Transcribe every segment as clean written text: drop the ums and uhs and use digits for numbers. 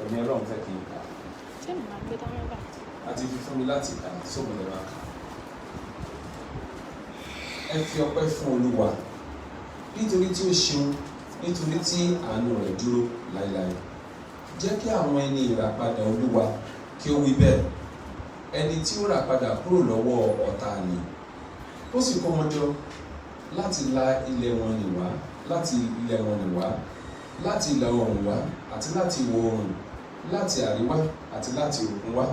ẹ̀mí Ọlọ́run fẹ́ kí n kà àti fífún mi láti kà sóhun lè máa kà. Ẹ fi ọpẹ́ fún Olúwa nítorí tí ó ṣeun, nítorí tí àánú rẹ̀ dúró láéláé. Jẹ́ kí àwọn ẹni ìràpadà Olúwa kí ó wí bẹ́ẹ̀, ẹni tí ó rà padà kúrò lọ́wọ́ ọ̀tá ni. Ó sì kó wọn jọ láti la ilẹ̀ wọn nì wá, láti ilẹ̀ wọn nì wá, láti ìlà oòrùn wá àti láti ìwọ̀ oòrùn, láti àríwá àti láti òkun wá.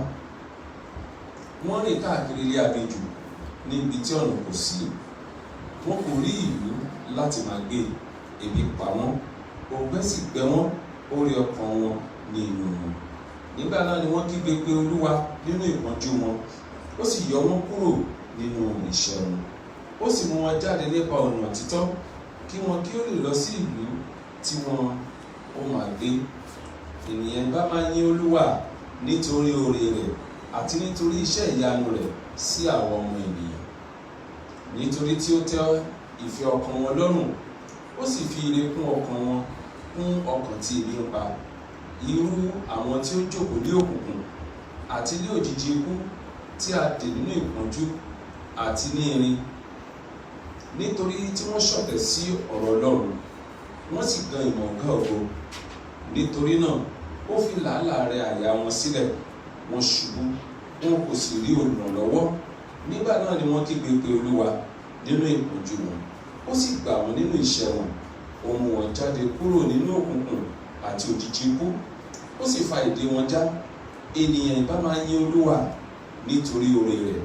Wọ́n rìn káàkiri ilé aginjù ní ibi tí ọ̀nà kò sí. Wọn kò rí ìlú láti máa gbé, ebi pa wọ́n, òǹgbẹ sì gbẹ wọ́n, ó rẹ ọkàn wọn ní inú wọn. Nígbà náà ni wọ́n kígbe pé Olúwa nínú ìpọ́njú wọn, ó sì yọ wọ́n kúrò nínú ìṣẹ́ wọn. Ó sì mú wọn jáde nípa ọ̀nà òtítọ́, kí wọn kí ó lè lọ sí ìlú tí wọn ó máa gbé. Ènìyàn bá máa yìn Olúwa nítorí oore rẹ̀ àti nítorí iṣẹ́ ìyanu rẹ̀ sí àwọn ọmọ ènìyàn. Nítorí tí ó tẹ́ ìfẹ́ ọkàn wọn lọ́rùn, ó sì fi ire kún ọkàn wọn, kún ọkàn tí ebi ń pa. Irú àwọn tí ó jókòó ní òkùnkùn àti ní òjìji ikú, tí a dè nínú ìpọ́njú àti ní irin. Nítorí tí wọ́n ṣọ̀tẹ̀ sí ọ̀rọ̀ Ọlọ́run, wọ́n sì gan ìmọ̀ ọ̀gá ògo. Nítorí náà ó fi làálàá rẹ àyà wọn sílẹ̀, wọ́n ṣubú, wọn kò sì rí olùrànlọ́wọ́. Nígbà náà ni wọ́n kígbe pé Olúwa nínú ìpọ́njú wọn, ó sì gbà wọ́n nínú ìṣẹ́ wọn. Ó mú wọn jáde kúrò nínú òkùnkùn àti òjìji ikú, ó sì fa ìdè wọn já. Ènìyàn ìbá máa yìn Olúwa nítorí oore rẹ̀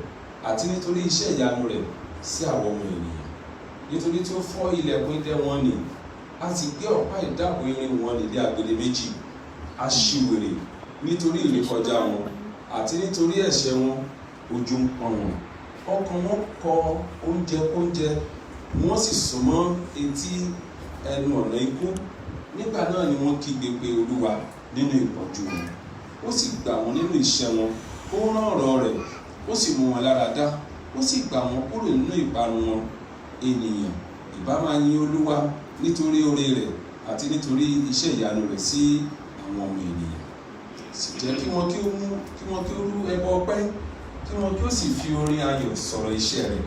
àti nítorí iṣẹ́ ìyanu rẹ̀ sí àwọn ọmọ ènìyàn. Nítorí tí ó fọ́ ilẹ̀kùn idẹ wọn nì, a sì gbé ọ̀pá ìdáàbò irin wọn nílé agbede méjì. A ṣìwèrè nítorí ìrékọjá wọn àti nítorí ẹ̀ṣẹ̀ wọn, ojú ń pọ́n wọn. Ọkàn wọn kọ oúnjẹ kóúnjẹ, wọ́n sì súnmọ́ etí ẹnu ọ̀nà ikú. Nígbà náà ni wọ́n kígbe pé Olúwa nínú ìpọ́njú wọn, ó sì gbà wọ́n nínú ìṣẹ́ wọn. Ó rán ọ̀rọ̀ rẹ̀, ó sì mú wọn lára dá, ó sì gbà wọ́n kúrò nínú ìparun wọn. Ènìyàn ìbá máa yìn Olúwa nítorí oore rẹ̀ àti nítorí iṣẹ́ ìyanu rẹ̀ sí àwọn ọmọ ènìyàn. Sì jẹ́ kí wọn kí ó rú ẹbọ ọpẹ́, kí wọn kí ó sì fi orin ayọ̀ sọ̀rọ̀ iṣẹ́ rẹ̀.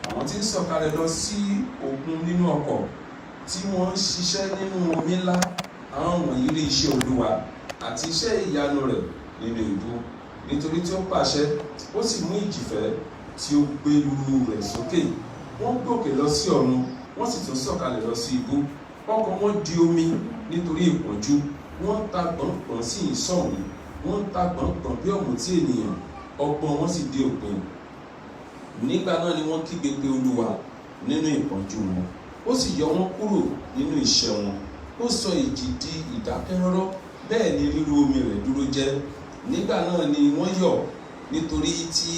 Àwọn tí ń sọ̀kalẹ̀ lọ sí òkun nínú ọkọ̀, tí wọ́n ń ṣiṣẹ́ nínú omi ńlá, àwọn wọ̀nyí rí iṣẹ́ Olúwa àti iṣẹ́ ìyanu rẹ̀ nínú ìbú. Nítorí tí ó pàṣẹ, ó sì mú ìjìfẹ́ tí ó gbé lúrú rẹ̀ sókè. Wọ́n gòkè lọ sí ọ̀run, wọ́n sì tún sọ̀kalẹ̀ lọ sí ibú. Ọkàn wọn di omi nítorí ìpọ́njú, wọ́n ta gbọ̀ngbọ̀n sí ìsọ̀hún, wọ́n ta gbọ̀ngbọ̀n bí ọ̀mùtí ènìyàn, ọgbọ́n wọn sì dé òpin. Nígbà náà ni wọ́n kígbe pé Olúwa nínú ìpọ́njú wọn, ó sì yọ wọ́n kúrò nínú ìṣẹ́ wọn. Ó sọ ìjì di ìdákẹ́rọ́rọ́, bẹ́ẹ̀ ni ríru omi rẹ̀ dúró jẹ́. Nígbà náà ni wọ́n yọ̀ nítorí tí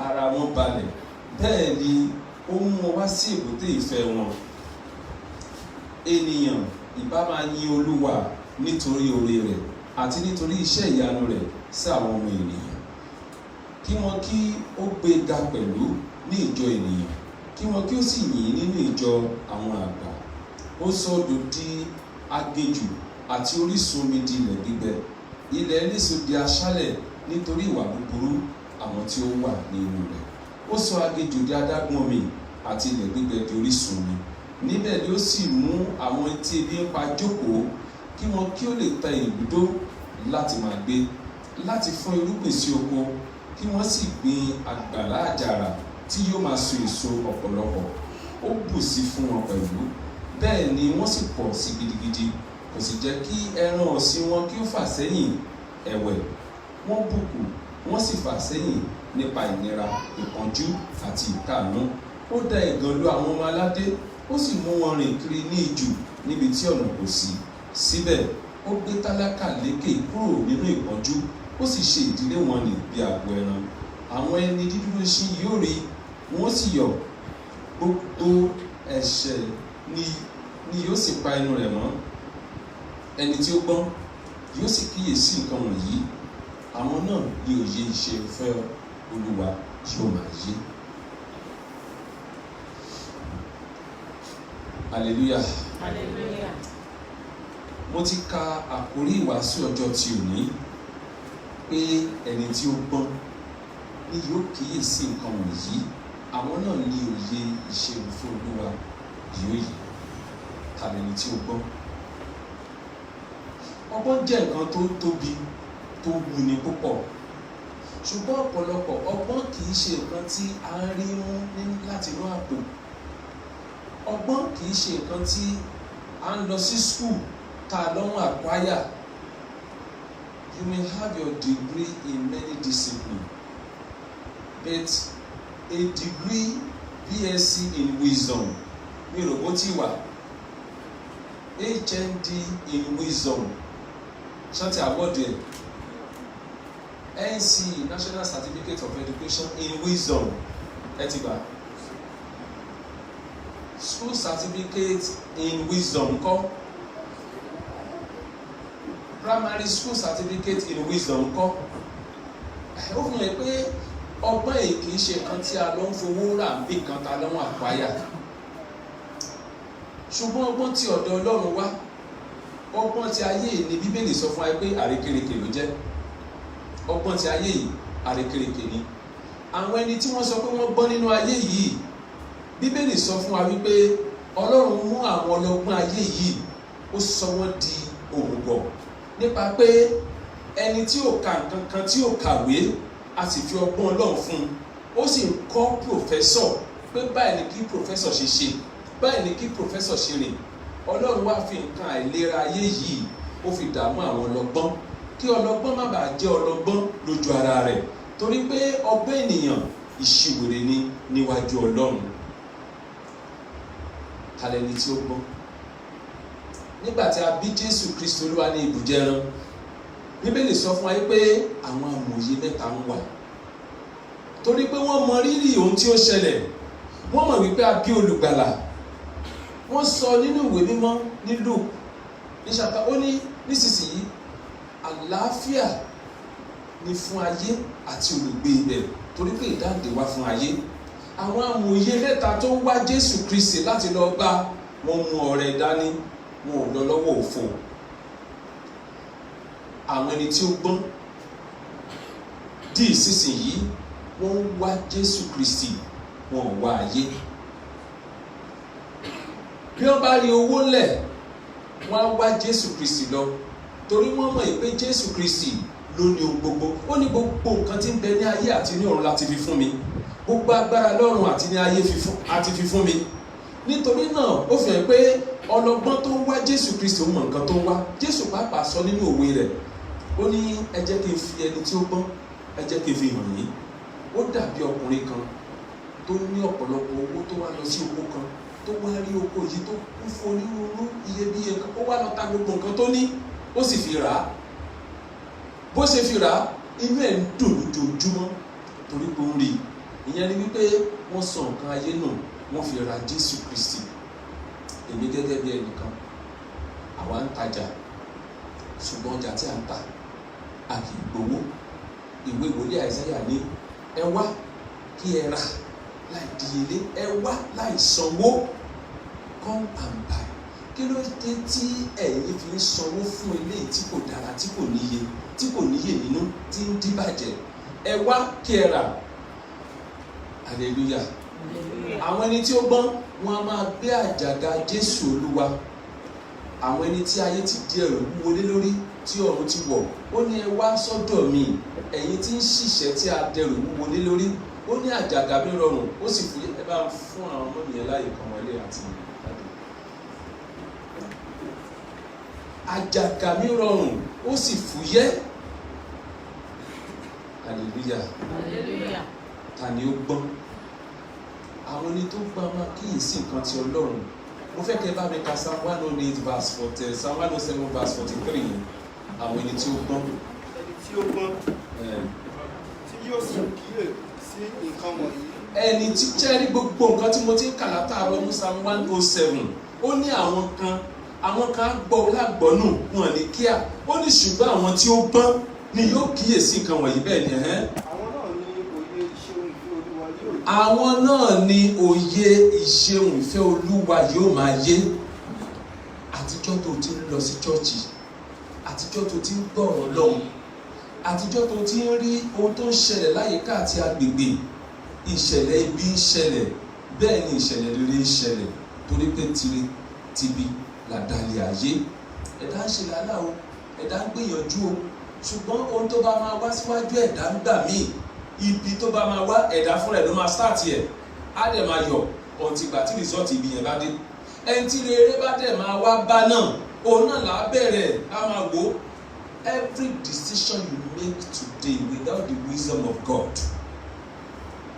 ara wọn balẹ̀, bẹ́ẹ̀ ni ó mú wọn wá sí èbúté ìfẹ́ wọn. Ènìyàn ìbá máa yìn Olúwa nítorí oore rẹ̀ àti nítorí iṣẹ́ ìyanu rẹ̀ sí àwọn ọmọ ènìyàn. Kí wọn kí ó gbé ga pẹ̀lú ní ìjọ ènìyàn, kí wọn kí ó sì yìn nínú ìjọ àwọn àgbà. Ó sọ odò di aginjù àti orísun omi di ilẹ̀ gbígbẹ. Ilẹ̀ eléso di aṣálẹ̀ nítorí ìwà búburú àwọn tí ó wà nínú rẹ̀. Ó sọ aginjù di adágún omi àti ilẹ̀ gbígbẹ di orísun omi. Níbẹ̀ ni ó sì mú àwọn tí ebi ń pa jókòó, kí wọn kí ó lè ta ibùdó láti máa gbé, láti fún irúgbìn sí oko, kí wọ́n sì gbin àgbàlá àjàrà tí yóò máa so èso ọ̀pọ̀lọpọ̀. Ó bù sí fún wọn pẹ̀lú, bẹ́ẹ̀ ni wọ́n sì pọ̀ sí gidigidi. Kò sì jẹ́ kí ẹran ọ̀sìn wọn kí ó fà sẹ́yìn ẹ̀wẹ̀. Wọ́n bùkù, wọ́n sì fà sẹ́yìn nípa ìnira, ìpọ́njú àti ìkáàánú. Ó dá ẹ̀gàn lu àwọn ọmọ aládé, ó sì mú wọn rìn kiri ní ijù níbi tí ọ̀nà kò sí. Síbẹ̀ ó gbé tálákà lékè kúrò nínú ìpọ́njú, ó sì ṣe ìdílé wọn nì bí àgbo ẹran. Àwọn ẹni dídúró ṣin yóò rí, wọ́n sì yọ̀. Gbogbo ẹ̀ṣẹ̀ ni yóò sì pa inú rẹ̀ mọ́. Ẹni tí ó gbọ́n yóò sì kíyèsí nǹkan wọ̀nyí. Àwọn náà ní òye ìṣe ìfẹ́ Olúwa yóò máa yé. Hallelujah. Hallelujah. mo ti ka àkórí ìwàásù ọjọ́ tí ò ní pé ẹni tí ó gbọ́n ni yóò kíyèsí nǹkan wọ̀nyí, àwọn náà ní òye ìṣeun fún Olúwa yóò yí. Tàbí ẹni tí ó gbọ́n. Ọgbọ́n jẹ́ nǹkan tó tóbi, tó wuni púpọ̀, ṣùgbọ́n ọ̀pọ̀lọpọ̀ ọgbọ́n kì í ṣe nǹkan tí a ń rí mú láti inú àpò. Ọgbọ́n kì í ṣe nǹkan tí a ń lọ sí school tá a lọ́wọ́ acquire. You may have your degree in many disciplines, but a degree BSc in wisdom ní roboti wà, HND in wisdom ṣáàtì award ẹ̀, NC National Certificate of Education in Wisdom ẹ ti gbà, School Certificate in Wisdom kọ́, Primary School Certificate in Wisdom kọ́. Ó fi hàn pé ọgbọ́n èyí kì í ṣe kan tí a lọ ń fowó rà bí kan tá a lọ́wọ́ àpáyà, ṣùgbọ́n ọgbọ́n tí ọ̀dọ̀ Ọlọ́run wá, ọgbọ́n tí ayé yìí ni Bíbélì sọ fún wa pé àrékérekè ló jẹ́. Ọgbọ́n tí ayé yìí àrékérekè ni. Àwọn ẹni tí wọ́n sọ pé wọ́n gbọ́n nínú ayé yìí, Bíbélì sọ fún wa wípé Ọlọ́run mú àwọn ọlọ́gbọ́n ayé yìí, ó sọ wọ́n di òmùgọ̀ nípa pé ẹni tí ò ka nǹkan kan, tí ò kàwé, a sì fi ọgbọ́n Ọlọ́run fún un, ó sì ń kọ́ pòfẹ́sọ̀ pé báyìí ni kí pòfẹ́sọ̀ ṣe ṣe, báyìí ni kí pòfẹ́sọ̀ ṣe rìn. Ọlọ́run wá fi nǹkan àìlera ayé yìí ó fi dààmú àwọn ọlọ́gbọ́n, kí ọlọ́gbọ́n má bàa jẹ́ ọlọ́gbọ́n lójú ara rẹ̀, torí pé ọgbọ́n ènìyàn ìṣìwèrè ni níwájú Ọlọ́run. Talẹ́ni tí ó gbọ́n. Nígbà tí a bí Jésù Kristi Olúwa ní ibùjẹ ẹran, Bíbélì sọ fún wa pé àwọn amòye mẹ́ta ń wà, torí pé wọ́n mọ rírì ohun tí ó ṣẹlẹ̀, wọ́n mọ̀ wípé a bí olùgbàlà. Wọ́n sọ nínú ìwé mímọ́ ní Luke ní ṣàtà, ó ní nísinsìnyí àlàáfíà ni fún ayé àti olùgbé ibẹ̀, torí pé ìdáǹdè wá fún ayé. Àwọn amòye mẹ́ta tó wá Jésù Kristi láti lọ bá, wọn mú ọrẹ dání, wọn ò lọ lọ́wọ́ òfo. Àwọn ẹni tí ó gbọ́n di ìsinsìnyí wọ́n ń wá Jésù Kristi, wọn ò wá ayé. Bí wọ́n bá rí owó lẹ̀, wọ́n á wá Jésù Kristi lọ, torí wọ́n mọ̀ pé Jésù Kristi ló ní ohun gbogbo. Ó ní gbogbo nǹkan tí ń bẹ ní ayé àti ní ọ̀run láti fi fún mi, gbogbo agbára lọ́run àti ní ayé àti fi fún mi. Nítorí náà ó fi hàn pé ọlọ́gbọ́n tó ń wá Jésù Kristi ó mọ nǹkan tó ń wá. Jésù pàápàá sọ nínú òwe rẹ̀, ó ní ẹ jẹ́ kí n fi ẹni tí ó gbọ́n, ẹ jẹ́ kí n fi hàn yín. Ó dàbí ọkùnrin kan tó ní ọ̀pọ̀lọpọ̀ owó, tó wá lọ sí oko kan, tó wá rí oko yìí tó kún fún onírúurú iyebíye kan, ó wá lọ ta gbogbo nǹkan tó ní, ó sì fi rà á. Bó ṣe fi rà á, inú ẹ̀ ń dùn lójoojúmọ́ torí pé ó ń rí i. Ìyẹn ni wípé wọ́n sọ nǹkan ayé nù, wọ́n fi ra Jésù Kristi. Èmi gẹ́gẹ́ bí ẹnìkan, àwa ń tajà, ṣùgbọ́n ọjà tí a ń ta a kì í gbowó. Ìwé wòlíì Àìsáyà ní ẹ wá kí ẹ rà láì díyelé, ẹ wá láì sanwó, come and buy. Kí ló dé tí ẹ̀yin fi ń sanwó fún eléyìí tí kò dára, tí kò níye nínú, tí ń díbàjẹ́? Ẹ wá kí ẹ rà. Hallelujah. Àwọn ẹni tí ó gbọ́n, wọn a máa gbé àjàgà Jésù Olúwa. Àwọn ẹni tí ayé ti di ẹrù wúwo lé lórí, tí ọ̀run ti wọ̀, ó ní ẹ wá sọ́dọ̀ mi, ẹ̀yin tí ń ṣiṣẹ́ tí a dẹrù wúwo lé lórí, ó ní àjàgà mi rọrùn, ó sì fúyẹ́. Ẹ bá fún àwọn ọmọ nìyẹn láyè kan wọlé àti ìpàdé. Àjàgà mi rọrùn, ó sì fúyẹ́. Hallelujah. Hallelujah. Ta ni ó gbọ́n? Àwọn ẹni tó gbọ́n máa kíyèsí nǹkan ti Ọlọ́run. Mo fẹ́ kẹ́ bá mi ka Psalm 108 verse 40, Psalm 107 verse 43. Àwọn ẹni tí ó gbọ́n. Ẹni tí ó gbọ́n tí yóò sì kíyèsí nǹkan wọ̀nyí. Ẹni tí jẹ́rí gbogbo nǹkan tí mo ti ń kà látàárọ̀ ní Psalm 107. Ó ní àwọn kan gbọ́ lágbọ́nù wọn ní kíá. Ó ní ṣùgbọ́n àwọn tí ó gbọ́n ni yóò kíyèsí nǹkan wọ̀nyí. Bẹ́ẹ̀ ni àwọn náà ni òye ìṣeun ìfẹ́ Olúwa yóò máa yé. Àti àtijọ́ tó ti ń lọ sí chọ́ọ̀chì, àtijọ́ tó ti ń gbọ́rọ̀ Ọlọ́run, àtijọ́ tó ti ń rí ohun tó ń ṣẹlẹ̀ láyìíká àti agbègbè, ìṣẹ̀lẹ̀ ibi ń ṣẹlẹ̀, bẹ́ẹ̀ ni ìṣẹ̀lẹ̀ rere ń ṣẹlẹ̀, torí pé tire tibi làdàlẹ̀ ayé. Ẹ̀dá ń ṣe làálàá o, ẹ̀dá ń gbìyànjú o, ṣùgbọ́n ohun tó bá máa wá síwájú ẹ̀dá ń gbà míì, ibi tó bá máa wá ẹ̀dá fúnra ẹ̀ ló máa start ẹ̀, á dẹ̀ máa yọ̀ ọ̀ntì ìgbà tí result ibi yẹn bá dé. Ẹni tí rere bá dẹ̀ máa wá bá náà, òun náà là á bẹ̀rẹ̀, á máa wò ó. Every decision you make today without the wisdom of God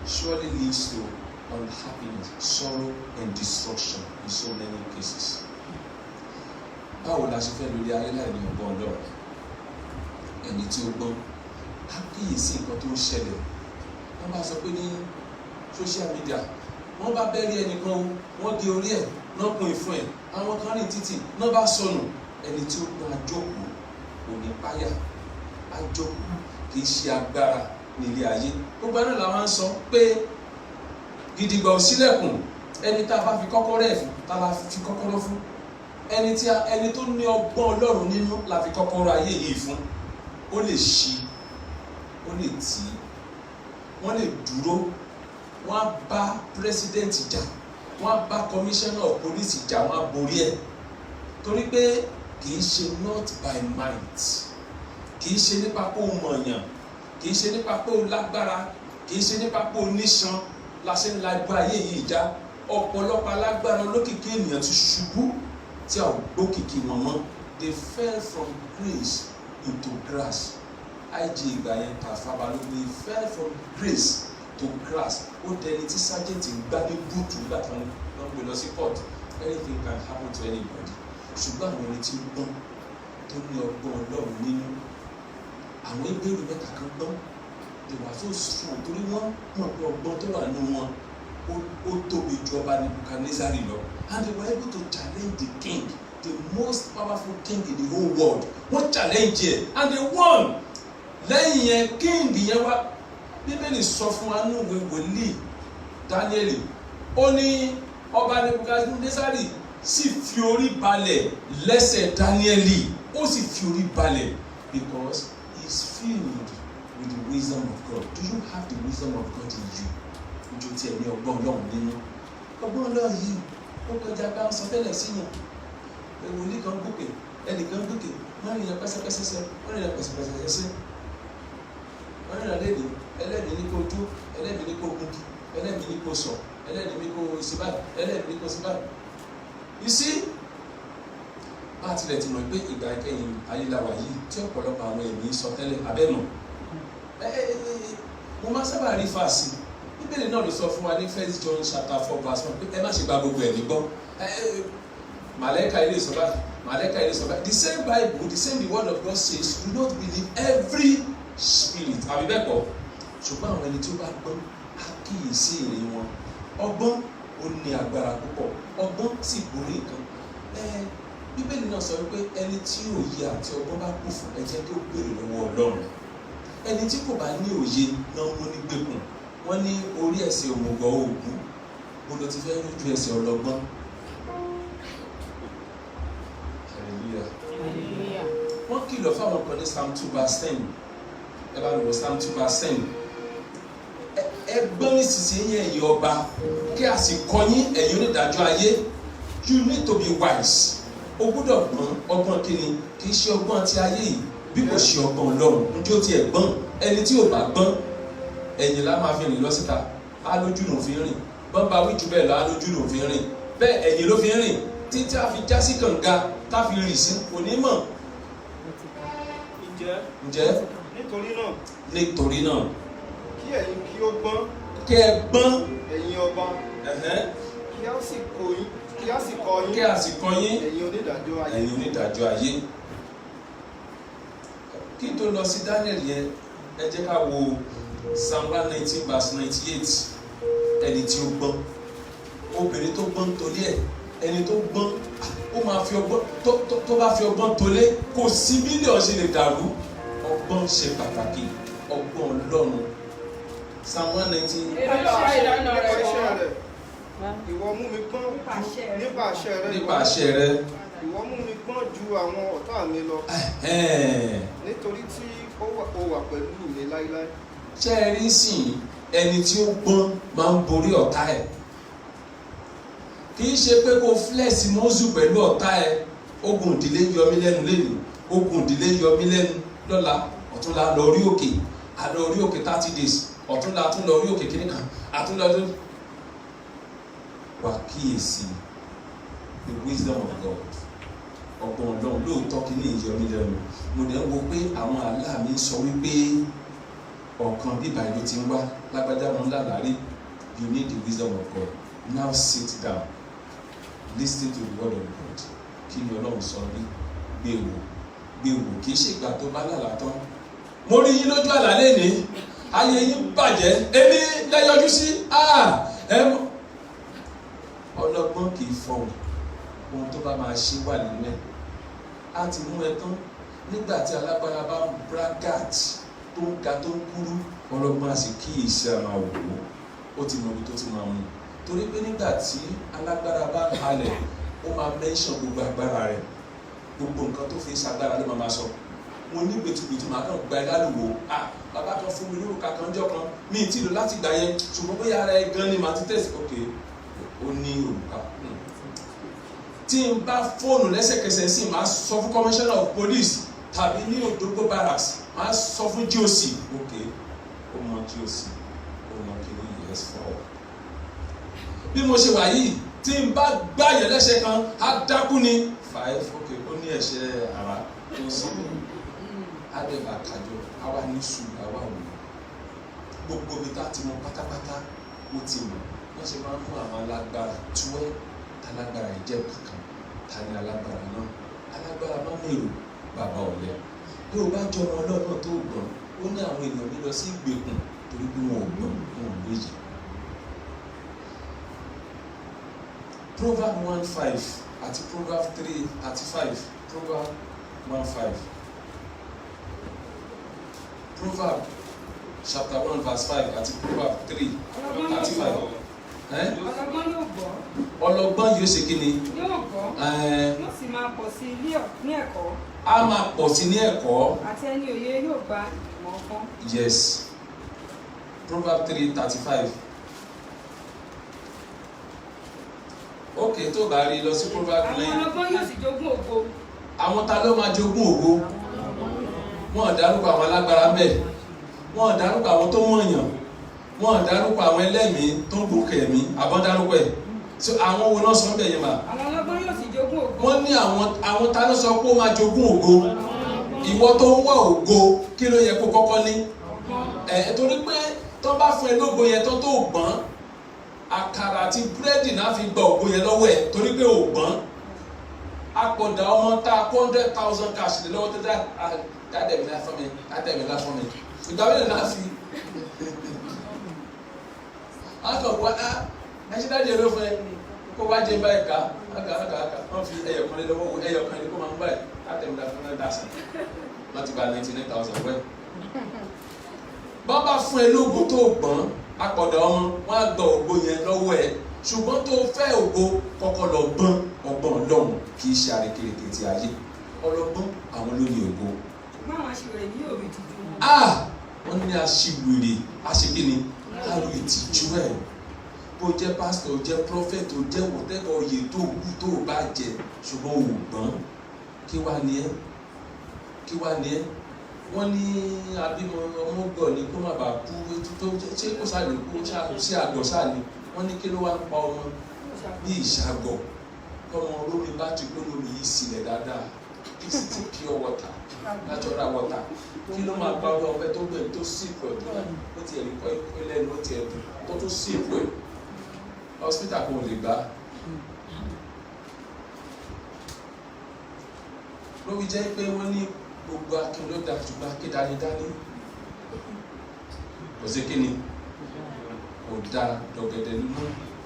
surely leads to unhappiness, sorrow and destruction in so many cases. Báwo la ṣe fẹ́ lórí ayé láì ní ọgbọ́n Ọlọ́run? Ẹni tí ó gbọ́n á kíyèsí nǹkan tó ń ṣẹlẹ̀. Wọ́n bá sọ pé ní social media, wọ́n bá bẹ́rí ẹnìkan o, wọ́n gé orí ẹ̀, náà kún ìfún ẹ̀, àwọn kan rìn títì, náà bá sọnù. Ẹni tí ó gbọ́n ajókòó, òní páyà, ajókòó, kì í ṣe agbára nílé ayé. Gbogbo ẹ̀rọ làwọn ń sọ pé gidigba ò sílẹ̀kùn, ẹni tá a bá fi kọ́kọ́rọ́ ẹ̀ fún, tá a bá fi kọ́kọ́rọ́ fún. Ẹni tó ní ọgbọ́n Ọlọ́run nínú la fi kọ́kọ́rọ́ ayé yìí fún. Ó lè ṣí, ó lè tì í, wọ́n lè dúró, wọ́n á bá president jà, wọ́n á bá commissioner of police jà, wọ́n á borí ẹ̀. Torí pé kì í ṣe not by might, kì í ṣe nípa pé ó mọ̀yàn, kì í ṣe nípa pé ó lágbára, kì í ṣe nípa pé ó níṣan la ṣe ń la gbọ́ ayé yìí já. Ọ̀pọ̀lọpọ̀ alágbára olókìkí ènìyàn ti ṣubú tí a ò gbókìkí wọn mọ́. They fell from grace into grass. IG ìgbà yẹn Tafa Balógun, they fell from grace to grass. Ó dẹni tí sergeant ń gbá ní búùtù nígbà tí wọ́n gbé lọ sí court. Anything can happen to anybody. Ṣùgbọ́n àwọn ẹni tí ó gbọ́n, tó ní ọgbọ́n Ọlọ́run nínú, àwọn Hébérù mẹ́ta kan gbọ́n, they were so strong torí wọ́n mọ̀ pé ọgbọ́n tó wà nínú wọn ó tóbi ju ọba Nebukadnezari lọ, and they were able to challenge the king, the most powerful king in the whole world. Wọ́n challenge ẹ̀ and they won. Lẹ́yìn yẹn king yẹn wá, Bíbélì sọ fún wa nínú ìwé wòlíì Dáníẹ́lì, ó ní ọba Nebukadnezari sì fi orí balẹ̀ lẹ́sẹ̀ Dáníẹ́lì, ó sì fi orí balẹ̀ because he is filled with the wisdom of God. Do you have the wisdom of God in you? Ojú tí ẹ ní ọgbọ́n Ọlọ́run nínú. Ọgbọ́n Ọlọ́run yìí ó kọjá bá ń sọ tẹ́lẹ̀ sí yàn. Wòlíì kan gòkè, ẹnìkan gòkè, wọ́n rìn yàn pẹ́sẹ́pẹ́sẹ́sẹ́, wọ́n rìn yàn pẹ́sẹ́pẹ́sẹ́sẹ́. Wọ́n rìn yàn léde, ẹlẹ́mìí ní kó jó, ẹlẹ́mìí ní kó gungi, ẹlẹ́mìí ní kó sọ, ẹlẹ́mìí ní kó síbáì, ẹlẹ́mìí ní kó síbáì. You see, bá tilẹ̀ ti mọ̀ pé ìgbà ìkẹyìn ayélujára yìí tí ọ̀pọ̀lọpọ̀ àwọn ènìyàn sọ tẹ́lẹ̀ abẹ́nu. Mo máa sábà rí fàásì. Bíbélì náà ló sọ fún wa ní 1 John chapter 4 verse 1 pé ẹ má ṣe gba gbogbo ẹ̀ nígbọ́. Màlẹ́kà ilé ìsọ̀bá, màlẹ́kà ilé ìsọ̀bá. The same Bible, the same the word of God says, do not believe every spirit. Àbí bẹ́ẹ̀ kọ́? Ṣùgbọ́n àwọn ẹni tí ó bá gbọ́n á kíyèsí èrè wọn. Ọgbọ́n ó ní agbára púpọ̀, ọgbọ́n sì borí nǹkan. Bíbélì náà sọ wípé ẹni tí òye àti ọgbọ́n bá kù fún ẹ jẹ́ kí ó béèrè lọ́wọ́ Ọlọ́run. Ẹni tí kò bá ní òye náà mú ní gbẹ̀kùn. Wọ́n ní orí ẹsẹ̀ òmùgọ̀ òògùn, mo lọ ti fẹ́ lójú ẹsẹ̀ ọlọ́gbọ́n. Hallelujah. Wọ́n kìlọ̀ fáwọn kan ní Psalm 2 verse 10. Ẹ bá lọ Psalm 2 verse 10. Ẹgbọ́n nísinsìnyí ẹ̀yin ọba, kí a sì kọ́ yín ẹ̀yin onídàájọ́ ayé. You need to be wise. O gbọ́dọ̀ gbọ́n. Ọgbọ́n kíni? Kì í ṣe ọgbọ́n ti ayé yìí, bí kò ṣe ọgbọ́n Ọlọ́run. Ǹjẹ́ ó ti ẹ̀ gbọ́n? Ẹni tí ò bá gbọ́n, ẹ̀yìn la máa fi rìn lọ síta, á lójú ló fi rìn. Bọ́n bá wí jù bẹ́ẹ̀ lọ, á lójú ló fi rìn. Bẹ́ẹ̀ ẹ̀yìn ló fi rìn títí a fi já sí kànga tá fi rìn sí onímọ̀. Ǹjẹ́ nítorí náà kí ẹ̀yin kí ó gbọ́n, kí ẹ gbọ́n, ẹ̀yin ọba, kí a sì kọ́ yín, ẹ̀yin onídàájọ́ ayé. Kí n tó lọ sí Daniel yẹn, ẹ jẹ́ ká wo Psalm 119 verse 98. Ẹni tí ó gbọ́n, obìnrin tó gbọ́n tolé ẹ̀, ẹni tó gbọ́n, ó máa fi ọgbọ́n tó bá fi ọgbọ́n tolé, kò sí mílíọ̀nù ṣe lè dàrú. Ọgbọ́n ṣe pàtàkì, ọgbọ́n Ọlọ́run. Psalm 119. Ìwọ mú mi gbọ́n nípa àṣẹ rẹ. Nípa àṣẹ rẹ. Ìwọ mú mi gbọ́n ju àwọn ọ̀tá mi lọ nítorí tí ó wà pẹ̀lú mi láíláí. ṣé ẹ rí sìn ẹni tí ó gbọ́n máa ń borí ọ̀tá ẹ̀ kì í ṣe pé kó flex mọ́sù pẹ̀lú ọ̀tá ẹ̀ ogun ìdílé yọ mí lẹ́nu lẹ́nu ogun ìdílé yọ mí lẹ́nu lọ́la ọ̀túnla lọ rí òkè àlọ́ rí òkè 30 days ọ̀túnla tún lọ rí òkè kíní kan àtúnlọ tó wà kíyèsí the wisdom of God ọgbọ́n Ọlọ́run lóòótọ́ kí ní ìyọ mí lẹ́nu mo dẹ̀ ń wo pé àwọn aláàmì sọ wípé ọ̀kan bíbá ìlú ti ń wá lágbájá wọn lálàárí you need the wisdom of God now sit down listen to the word of God kí ni Ọlọ́run sọ rí gbé wò kì í ṣègbà tó bá lálàá tán mo rí yín lójú àlá lẹ́ni ayé yín bàjẹ́ èmi lẹ́yọjú sí ọlọ́gbọ́n kì í fọhùn ohun tó bá máa ṣe wà nínú ẹ̀ á ti mú ẹ tán nígbà tí alágbára bá ń bragat tó ń ga tó ń kúrú ọlọ́gbọ́n á sì kíyèsí àmà wò ó ti mọ ibi tó ti máa mú torí pé nígbà tí alágbára bá ń halẹ̀ ó máa mẹ́ńṣàn gbogbo agbára rẹ̀ gbogbo nǹkan tó fi ṣagbára ló máa sọ mo ní gbẹtugbẹtu màá kàn gba ẹ lálùwò bàbá kan fún mi lórúkà kan jọ kan mi ì tí lò láti gbà yẹn ṣùgbọ́n bóyá ara ẹ gan ni màá ti tẹ̀sí ok ó ní òrùka tí n bá fóònù lẹ́sẹ̀kẹsẹ̀ sí màá sọ fún commissioner of police tàbí ní Òdògbó barracks màá sọ fún GOC ok ó mọ GOC ó mọ kìíní yes for bí mo ṣe wà yìí tí n bá gbáyẹ̀ lẹ́sẹ̀ kan á dákú ni 5 ok ó ní ẹ̀ṣẹ̀ ara tó sì adẹ́bà kájọ àwa ní sùúrù àwa wò gbogbo mi tá ti mọ pátápátá ó ti mọ̀ wọ́n ṣe máa ń mú àwọn alágbára túwẹ́ alágbára ìjẹ́ kankan ta ni alágbára náà alágbára máa ń mèrò bàbá ọ̀lẹ bí o bá jọ ọmọ ọlọ́run tó gbọ́n ó ní àwọn èèyàn mi lọ sí ìgbèkùn torí pé wọn ò gbọ́n wọn ò lóye. Proverb 1:5 àti Proverb 3:35 Proverb 1:5 Proverb chapter 1 verse 5 àti Proverb 3:35. Ọlọ́gbọ́n yóò ṣe kí ni? Yóò gbọ́. Yóò sì máa pọ̀ sí ní ẹ̀kọ́. A máa pọ̀ sí ní ẹ̀kọ́. Àti ẹni òye yóò gba ìmọ̀ ọgbọ́n. Yes. Proverb 3:35. Ok, tó bá rí lọ sí Proverb 9. Àwọn ọlọ́gbọ́n yóò sì jogún ògo. Àwọn ta ló máa jogún ògo? Wọ́n dárúkọ àwọn alágbára bẹ́ẹ̀. Wọ́n dárúkọ àwọn tó mọ̀yàn. Wọ́n dárúkọ àwọn ẹlẹ́mìí tó ń gòkè ẹ̀mí. Àbọ̀n dárúkọ ẹ̀. So àwọn wo náà sọ bẹ́ẹ̀ yẹn mà? Àwọn ọlọ́gbọ́n yóò sì jogún ògo. Wọ́n ní àwọn ta ló sọ pé ó máa jogún ògo? Ìwọ tó ń wá ògo kí ló yẹ kó kọ́kọ́ ní? Torí pé tó bá fún ẹ lógo yẹn tó gbọ́n àkàrà àti búrẹ́dì náà fi gba ògo yẹn lọ́wọ́ ẹ̀ torí pé ò gbọ́n. Apọ̀dà ọmọ tá 100,000 cash lè lọ́wọ́ tó dádẹ̀mí láfọ́ mi. Ìgbà wẹ́lẹ̀ náà fi akọ̀ wá ẹṣẹ́ dájẹ́ ló fún ẹ kó wá jẹ báyìí ká wọ́n fi ẹyọkan lé lọ́wọ́ ẹyọkan lé kó máa ń báyìí dádẹ̀mí láfọ́ mi dásà wọ́n ti gba 99,000 wẹ́. Bọ́bá fún ẹ lógo tó gbọ́n apọ̀dà ọmọ wọn á gba ògo yẹn lọ́wọ́ ẹ ṣùgbọ́n tó fẹ́ ògo kọ́kọ́ lọ gbọ́n ọgbọ́n Ọlọ́run kì í ṣe àrékérekè ti ayé ọlọ́gbọ́n àwọn ló ní ògo. Ṣùgbọ́n àwọn aṣiwèrè ní òwe ìtìjú wọn. Wọ́n ní aṣiwèrè aṣekíni àrò ìtìjú ẹ̀ bó jẹ́ pásítọ̀ jẹ́ prọfẹ̀tì ó jẹ́ wọ́tẹ́kọ̀ oyè tó wù tó bá jẹ ṣùgbọ́n ò gbọ́n kí wá ní ẹ́ wọ́n ní abímọ ọmọ gbọ́ ni kó má bàa kú tó ṣé kó sáà lè kú sí àgọ́ sáà ni wọ́n ní kí ló wá ń pa ọmọ bí ìṣàgọ̀ kọ́mọ olómi bá ti gbólómi yìí sílẹ̀ dáadáa kí sì ti pure water natural water kí ló máa bá ọmọ tó gbẹ̀ tó sípò ẹ̀ tó náà ó ti ẹ̀rí kọ́ ẹlẹ́nu ó ti ẹ̀dùn tó tún sípò ẹ̀ hospital kò lè gbá. lóbi jẹ́ pé wọ́n ní gbogbo akin ló da ṣùgbọ́n akin dání kò sí kíni kò da dọ̀gẹ̀dẹ̀ nínú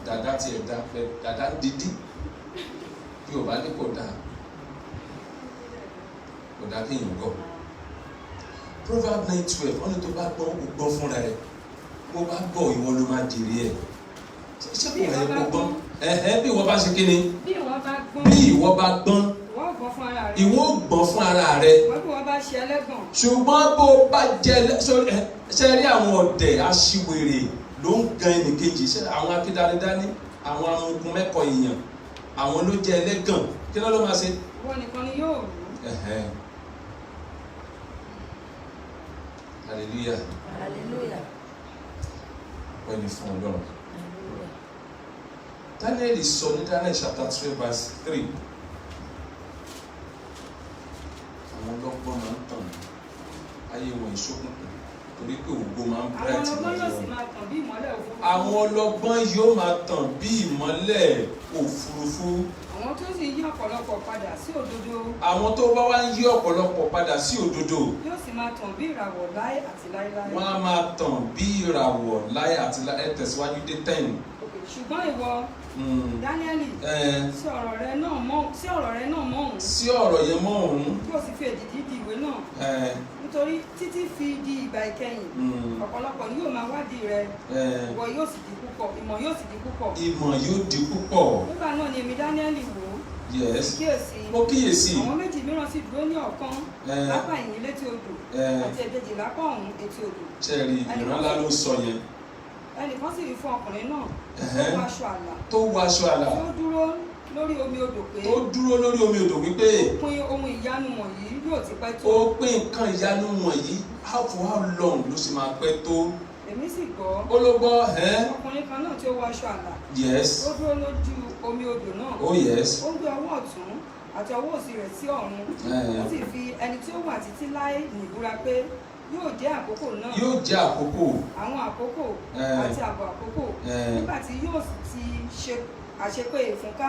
dàda tiẹ̀ da pẹ̀ dàda dídí bí ò bá ní kò da kéèyàn gọ̀. Proverb 9:12 wọ́n ní tó bá gbọ́ ó gbọ́ fúnra rẹ̀ mo bá gbọ́ ìwọ ló máa jèrè ẹ̀ ṣé kò wáyé kó gbọ́n bí ìwọ bá ṣe kíni bí ìwọ bá gbọ́n fún ara rẹ. ìwọ gbọ́n fún ara rẹ. wọ́n bí wọ́n bá ṣe ẹlẹ́gàn. ṣùgbọ́n bó bá jẹ ṣe rí àwọn ọ̀dẹ̀ aṣiwèrè ló ń gan ẹnìkejì àwọn akídanidání àwọn amúgun mẹ́kọ̀ọ́ èèyàn àwọn ló jẹ ẹlẹ́gàn kí ló máa ṣe. wọ́n nìkan ni yóò rú. hallelujah. Hallelujah. Wọ́n ní fún Ọlọ́run. Daniel sọ ní Daniel chapter 3 verse 3. Àwọn ọlọ́gbọ́n máa ń tàn ayé wọn ìṣókùnkùn torí pé ògo máa ń bright àwọn ọlọ́gbọ́n yóò sì máa tàn bí ìmọ́lẹ̀ òfurufú. Àwọn ọlọ́gbọ́n yóò máa tàn bí ìmọ́lẹ̀ òfurufú. Àwọn tó sì yí ọ̀pọ̀lọpọ̀ padà sí òdodo. Àwọn tó bá wá ń yí ọ̀pọ̀lọpọ̀ padà sí òdodo. Yóò sì máa tàn bí ìràwọ̀ láé àti láéláé. Wọ́n á máa tàn bí ìràwọ̀ láé àti láé. Tẹ̀síwájú dé 10. Ṣùgbọ́n ìwọ Dáníẹ́lì sí ọ̀rọ̀ rẹ náà mọ́ òun. Sí ọ̀rọ̀ yẹn mọ́ òun. Kí o sì fi èdìdì di ìwé náà. Nítorí títí fi di ìgbà ìkẹyìn ọ̀pọ̀lọpọ̀ ni yóò máa wádìí rẹ. Ìwọ yóò sì di púpọ̀, ìmọ̀ yóò sì di púpọ̀. Ìmọ̀ yóò di púpọ̀. Nígbà náà ni èmi Dáníẹ́lì wò ó. Yes. Mo kíyèsí. Àwọn méjì mìíràn sì dúró ní ọ̀kan lápá ìyìn létí odò àti èkejì lápá ọ̀hún etí odò. Ṣẹ́ẹ̀rì ìrànlá ló sọ yẹn. Ẹnìkan sì rí fún ọkùnrin náà tó wọ aṣọ àlà. Tó dúró lórí omi odò wípé. Ó pín ohun ìyanu wọ̀nyí yóò ti pẹ́ tó. Ó pín nǹkan ìyanu wọ̀nyí how long ló sì máa pẹ́ tó. Èmi sì gbọ́. Ó ló gbọ́ ọkùnrin kan náà tí ó wọ aṣọ àlà. Yes. Ó dúró lójú omi odò náà. Oh yes. Ó gbé ọwọ́ ọ̀tún àti ọwọ́ òsì rẹ̀ sí ọ̀run. Ó sì fi ẹni tí ó wà títí láé nìbúra pé yóò jẹ́ àkókò náà. Yóò jẹ́ àkókò. Àwọn àkókò àti àbọ̀ àkókò. Nígbà tí yóò sì ti ṣe àṣepé ìfúnká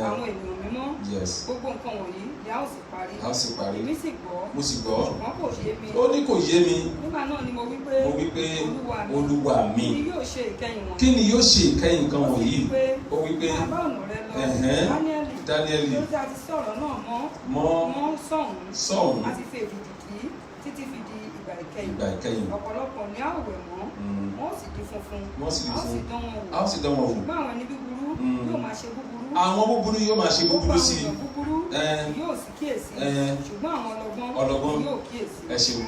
àwọn ènìyàn mímọ́. Yes. Gbogbo nǹkan wọ̀nyí ni a ó sì parí. Èmi sì gbọ́. Mo sì gbọ́. Ṣùgbọ́n kò yé mi. Ó ní kò yé mi. Nígbà náà ni mo wí pé. Olúwa mi. Kí ni yóò ṣe ìkẹyìn wọ̀nyí? Kí ni yóò ṣe ìkẹyìn nǹkan wọ̀nyí? Ó wí pé. Àbá ọ̀nà rẹ lọ. Dáníẹ́lì. Ló ti àti sí ọ̀rọ̀ náà mọ́ sọ̀hún. Láti fi èdìdì kì í títí fi di ìgbà ìkẹyìn. Ọ̀pọ̀lọpọ̀ ní àwẹ̀ mọ́. Wọ́n sì di funfun. A ó sì dán wọn wò. Ṣùgbọ́n àwọn ẹni búburú yóò máa ṣe búburú. Àwọn búburú yóò máa ṣe búburú sí i. Àwọn búburú yóò sì kíyèsí. Ṣùgbọ́n àwọn ọlọ́gbọ́n yóò kíyèsí. Ẹ ṣeun.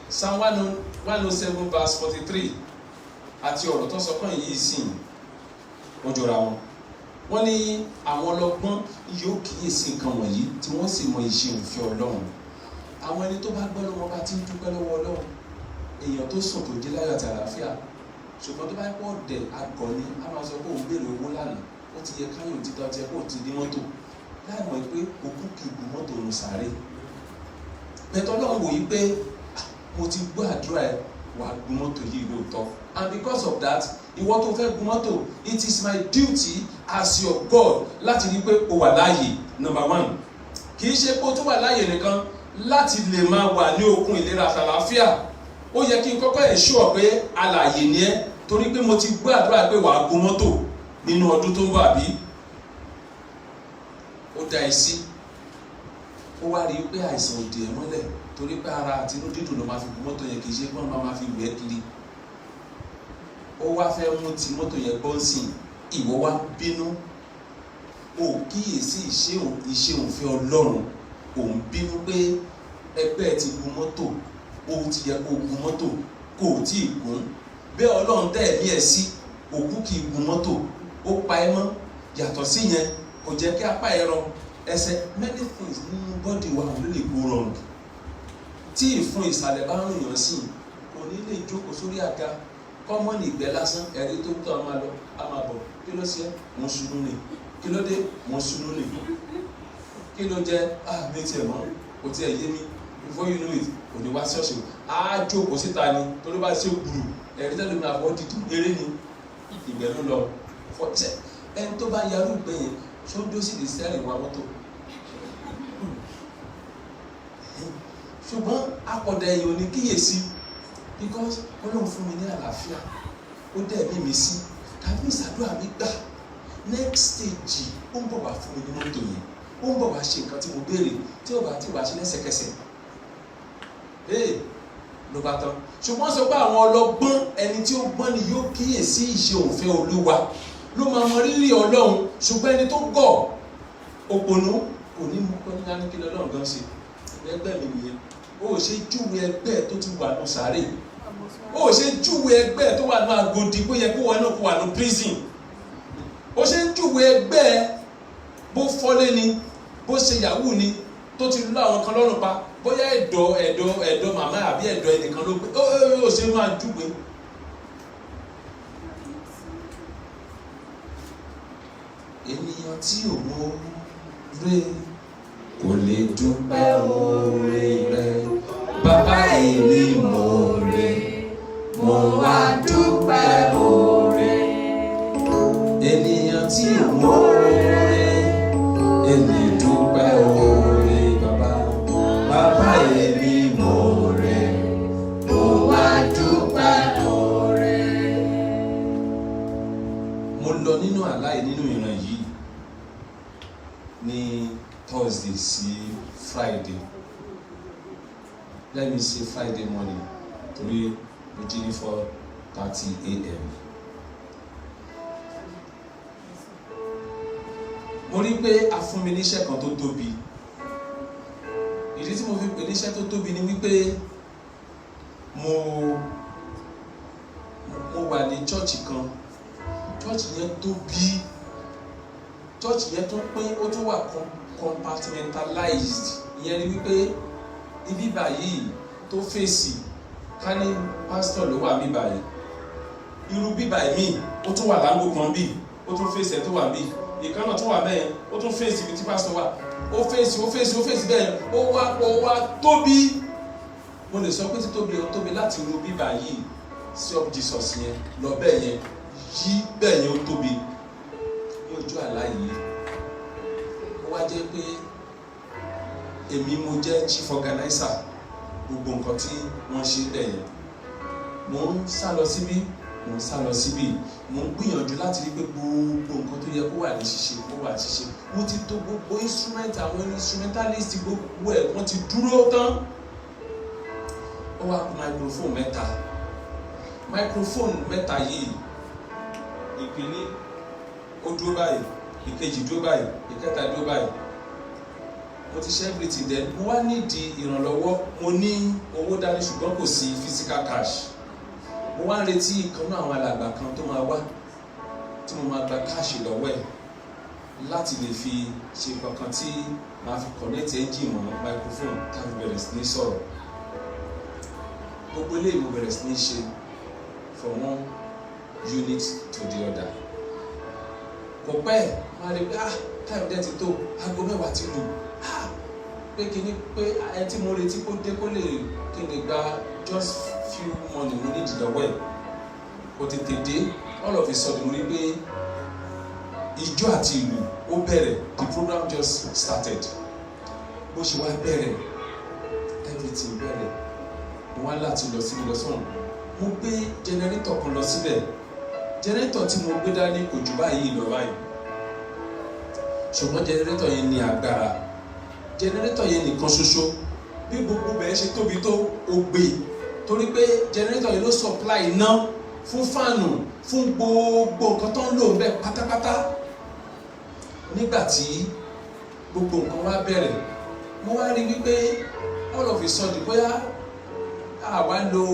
Psalm 107 verse 43 àti ọ̀rọ̀ tó sọ kàn yìí sìn ó jọra wọn. Wọ́n ní àwọn ọlọ́gbọ́n yóò kíyèsí nǹkan wọ̀nyí tí wọ́n sì mọ ìṣe òfin Ọlọ́run. Àwọn ẹni tó bá gbọ́ lọ́wọ́ bá ti ń dúpẹ́ lọ́wọ́ Ọlọ́run. Èèyàn tó sùn tó jí láyọ̀ àti àlàáfíà. Ṣùgbọ́n tó bá pọ̀ dẹ̀ àgọ́ ni a máa sọ pé òun béèrè owó lánàá. Ó ti yẹ káyọ̀ títọ́ ti yẹ kó ti ní mọ́tò. Láì mọ̀ pé òkú kì í bu mọ́tò nù sáré. Bẹ̀tọ̀ Ọlọ́run wò yí pé mo ti gbọ́ àdúrà ẹ̀ wà gun mọ́tò yìí lóòótọ́. And because of that, ìwọ tó fẹ́ gun mọ́tò, it is my duty as your God láti rí pé o wà láàyè. Number 1. Kì í ṣe pé o tún wà láàyè nìkan láti lè máa wà ní okun ìlera àtàlàáfíà. Ó yẹ kí n kọ́kọ́ ensure pé alààyè ni ẹ́ torí pé mo ti gbọ́ àdúrà pé wà gun mọ́tò nínú ọdún tó ń bọ̀ àbí. Ó dá ẹ sí. Ó wá rí pé àìsàn òdì ẹ̀ mọ́lẹ̀ torí pé ara àti inú dídùn ló máa fi gun mọ́tò yẹn kì í ṣe pé wọ́n máa fi wẹ̀ kiri. Ó wá fẹ́ mú ti mọ́tò yẹn gbọ́n sí ìwọ wá bínú. Ó kíyèsí ìṣe òfin Ọlọ́run. Òun bínú pé ẹgbẹ́ ti gun mọ́tò. Ó ti yẹ kó gun mọ́tò kò tí ì gún. Bẹ́ẹ̀ Ọlọ́run tẹ̀ ní ẹ sí òkú kì í gun mọ́tò. Ó pa ẹ mọ́. Yàtọ̀ sí yẹn kò jẹ́ kí apá ẹ rọ ẹsẹ̀ many things nínú bọ́dì wa ló lè go wrong. Tí ìfun ìsàlẹ̀ bá ń rìnyàn sí kò ní lè jókòó sórí àga kọ́mọ́nì ìgbẹ́ lásán ẹ̀rí tó tọ́ a máa lọ a máa bọ̀ kí ló ṣe mo sunú ni kí ló dé mo sunú ni kí ló jẹ́ mi tiẹ̀ mọ́ kò tiẹ̀ yé mi before you know it kò ní wá ṣọ́ọ̀ṣì á jókòó síta ni tó ló bá ṣe gbùrù ẹ̀rí tẹ́lẹ̀ mi àbọ̀ dídì eré ni ìgbẹ́ ló lọ fọ́ọ̀tẹ́ ẹni tó bá yarú gbẹ̀yìn tó dó sí di sẹ́rìn wa mọ́tò ṣùgbọ́n apọ̀dà èèyàn ò ní kíyèsí because Ọlọ́run fún mi ní àlàáfíà ó dẹ̀ mí mi sí tàbí ìsàdúrà mi gbà next stage ó ń bọ̀ wá fún mi ní mọ́tò yẹn ó ń bọ̀ wá ṣe nǹkan tí mo béèrè tí ó bá ti wá ṣe lẹ́sẹ̀kẹsẹ̀ ló bá tán. Ṣùgbọ́n sọ pé àwọn ọlọ́gbọ́n ẹni tí ó gbọ́n ni yóò kíyèsí ìṣe òfin Olúwa ló máa mọ rírì Ọlọ́run. Ṣùgbọ́n ẹni tó gọ̀ òpònú kò ní mú kọ́ ní kí lọ́lọ́run gan ṣe ẹgbẹ́ mi nìyẹn. Ó ṣe júwe ẹgbẹ́ tó ti wà ní sàárè, ó ṣe júwe ẹgbẹ́ tó wà ní Agodi kó yẹ kó wà náà kó wà ní prison, ó ṣe ń júwe ẹgbẹ́ bó fọ́lé ni bó ṣe yahoo ni tó ti lọ àwọn kan lọ́rùn pa bóyá ẹ̀dọ̀ màmá àbí ẹ̀dọ̀ ẹnìkan ló gbé ó ṣe máa júwe. Ènìyàn tí ò mọ oore kò lè dúpẹ́ oore rẹ̀. Bàbá èmi mọ oore, mo wá dúpẹ́ oore. Ènìyàn tí ò mọ oore, èmi dúpẹ́ oore. Bàbá èmi mọ oore, mo wá dúpẹ́ oore. Mo lọ nínú àlá yìí nínú ìran yìí ní Thursday sí Friday. Let me say Friday morning torí mo jí ní 4:30 a.m. Mo rí pé a fún mi níṣẹ́ kan tó tóbi. Ìdí tí mo fi pè níṣẹ́ tó tóbi ni wípé mo wà ní chọ́ọ̀chì kan. Chọ́ọ̀chì yẹn tóbi. Chọ́ọ̀chì yẹn tó pín ó tún wà compartmentalized. Ìyẹn ni wípé ibi báyìí tó fèsì ká ní pásítọ̀ ló wà bíbá yìí. Irú bíbá yìí ó tún wà láńgò kan bí, ó tún fèsì ẹ̀ tó wà bí. Ìkan náà tó wà bẹ́ẹ̀ ó tún fèsì ibi tí pásítọ̀ wà. Ó fèsì bẹ́ẹ̀ ó wá tóbi. Mo lè sọ pé ó tóbi láti irú bíbá yìí sí up Jesus yẹn lọ bẹ́ẹ̀ yẹn yí bẹ́ẹ̀ yẹn ó tóbi. Ní ojú àlá yìí ó wá jẹ́ pé èmi mo jẹ́ chief organizer gbogbo nǹkan tí wọ́n ṣe bẹ́ẹ̀ yẹn. Mo ń sá lọ síbí, mo ń sá lọ síbí, mo ń gbìyànjú láti rí pé gbogbo nǹkan tó yẹ kó wà ní ṣíṣe kó wà ṣíṣe. Mo ti tò gbogbo instrument àwọn instrumentalist gbogbo ẹ̀ wọ́n ti dúró tán. Ó wá kù microphone mẹ́ta yìí. Ìkíní ó dúró báyìí, ìkejì dúró báyìí, ìkẹta dúró báyìí. Mo ti ṣe everything then. Mo wá nídìí ìrànlọ́wọ́. Mo ní owó dání ṣùgbọ́n kò sí physical cash. Mo wá ń retí ìkan náà àwọn alàgbà kan tó máa wá tí mo máa gba cash lọ́wọ́ ẹ̀ láti lè fi ṣe kankan tí máa fi connect engine mọ́ microphone káfí bẹ̀rẹ̀ sí ní sọ̀rọ̀. Gbogbo eléyìí mo bẹ̀rẹ̀ sí ní ṣe from one unit to the other. Kò pẹ́ máa rí pé time dẹ́ ti tó aago 10 ti lù. Pé kí ni pé ẹ tí mo retí kó dé kó lè kí n lè gba just few money mo need lọ́wọ́ ẹ̀. Kò tètè dé all of a sudden mo rí pé ijó àti ìlú ó bẹ̀rẹ̀, the program just started. Bó ṣe wá bẹ̀rẹ̀ everything bẹ̀rẹ̀. Mo wá láti lọ síbi lọ sọ́run. Mo gbé generator kan lọ síbẹ̀. Generator tí mo gbé dání kò jù báyìí lọ báyìí. Ṣùgbọ́n generator yẹn ní agbára. Generator yẹn nìkan ṣoṣo bí gbogbo bẹ́ẹ̀ ṣe tóbi tó ó gbé torí pé generator yẹn ló supply iná fún fáànù fún gbogbo nǹkan tó ń lò ń bẹ pátápátá. Nígbà tí gbogbo nǹkan wá bẹ̀rẹ̀ mo wá rí wípé all of a sudden bóyá àwa lo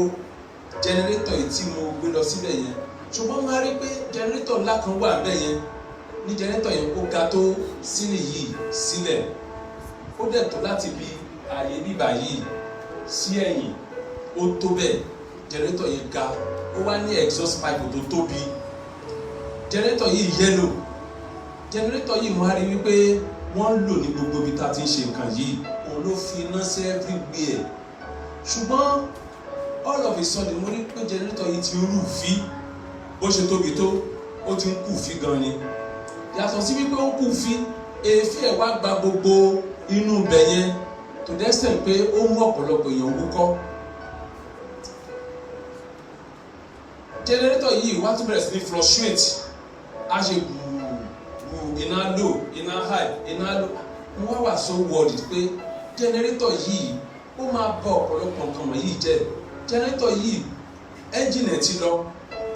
generator yìí tí mo gbé lọ síbẹ̀ yẹn ṣùgbọ́n mo rí pé generator ńlá kan wà bẹ́ẹ̀ yẹn ní generator yẹn ó ga tó sílì yìí sílẹ̀ ó dẹ̀ tó láti bí ààyè bíbà yìí sí ẹ̀yìn ó tó bẹ́ẹ̀. Generator yẹn ga ó wá ní exhaust pipe tó tóbi. Generator yìí yellow. Generator yìí mo rí wípé wọ́n ń lò ní gbogbo ibi tá a ti ń ṣe nǹkan yìí òun ló fi iná sí everywhere. Ṣùgbọ́n all of a sudden mo rí pé generator yìí ti rú fí bó ṣe tóbi tó ó ti ń kú fí gan ni. Yàtọ̀ sí wípé ó ń kú fí èéfín ẹ̀ wá gba gbogbo inú ibẹ̀ yẹn to the extent pé ó mú ọ̀pọ̀lọpọ̀ èèyàn wúkọ́. Generator yìí wá tún bẹ̀rẹ̀ sí ní fluctuate. A ṣe iná low iná high iná low. Mo wá wà so worried pé generator yìí ó máa bá ọ̀pọ̀lọpọ̀ nǹkan wọ̀nyí jẹ́. Generator yìí engine ẹ̀ ti lọ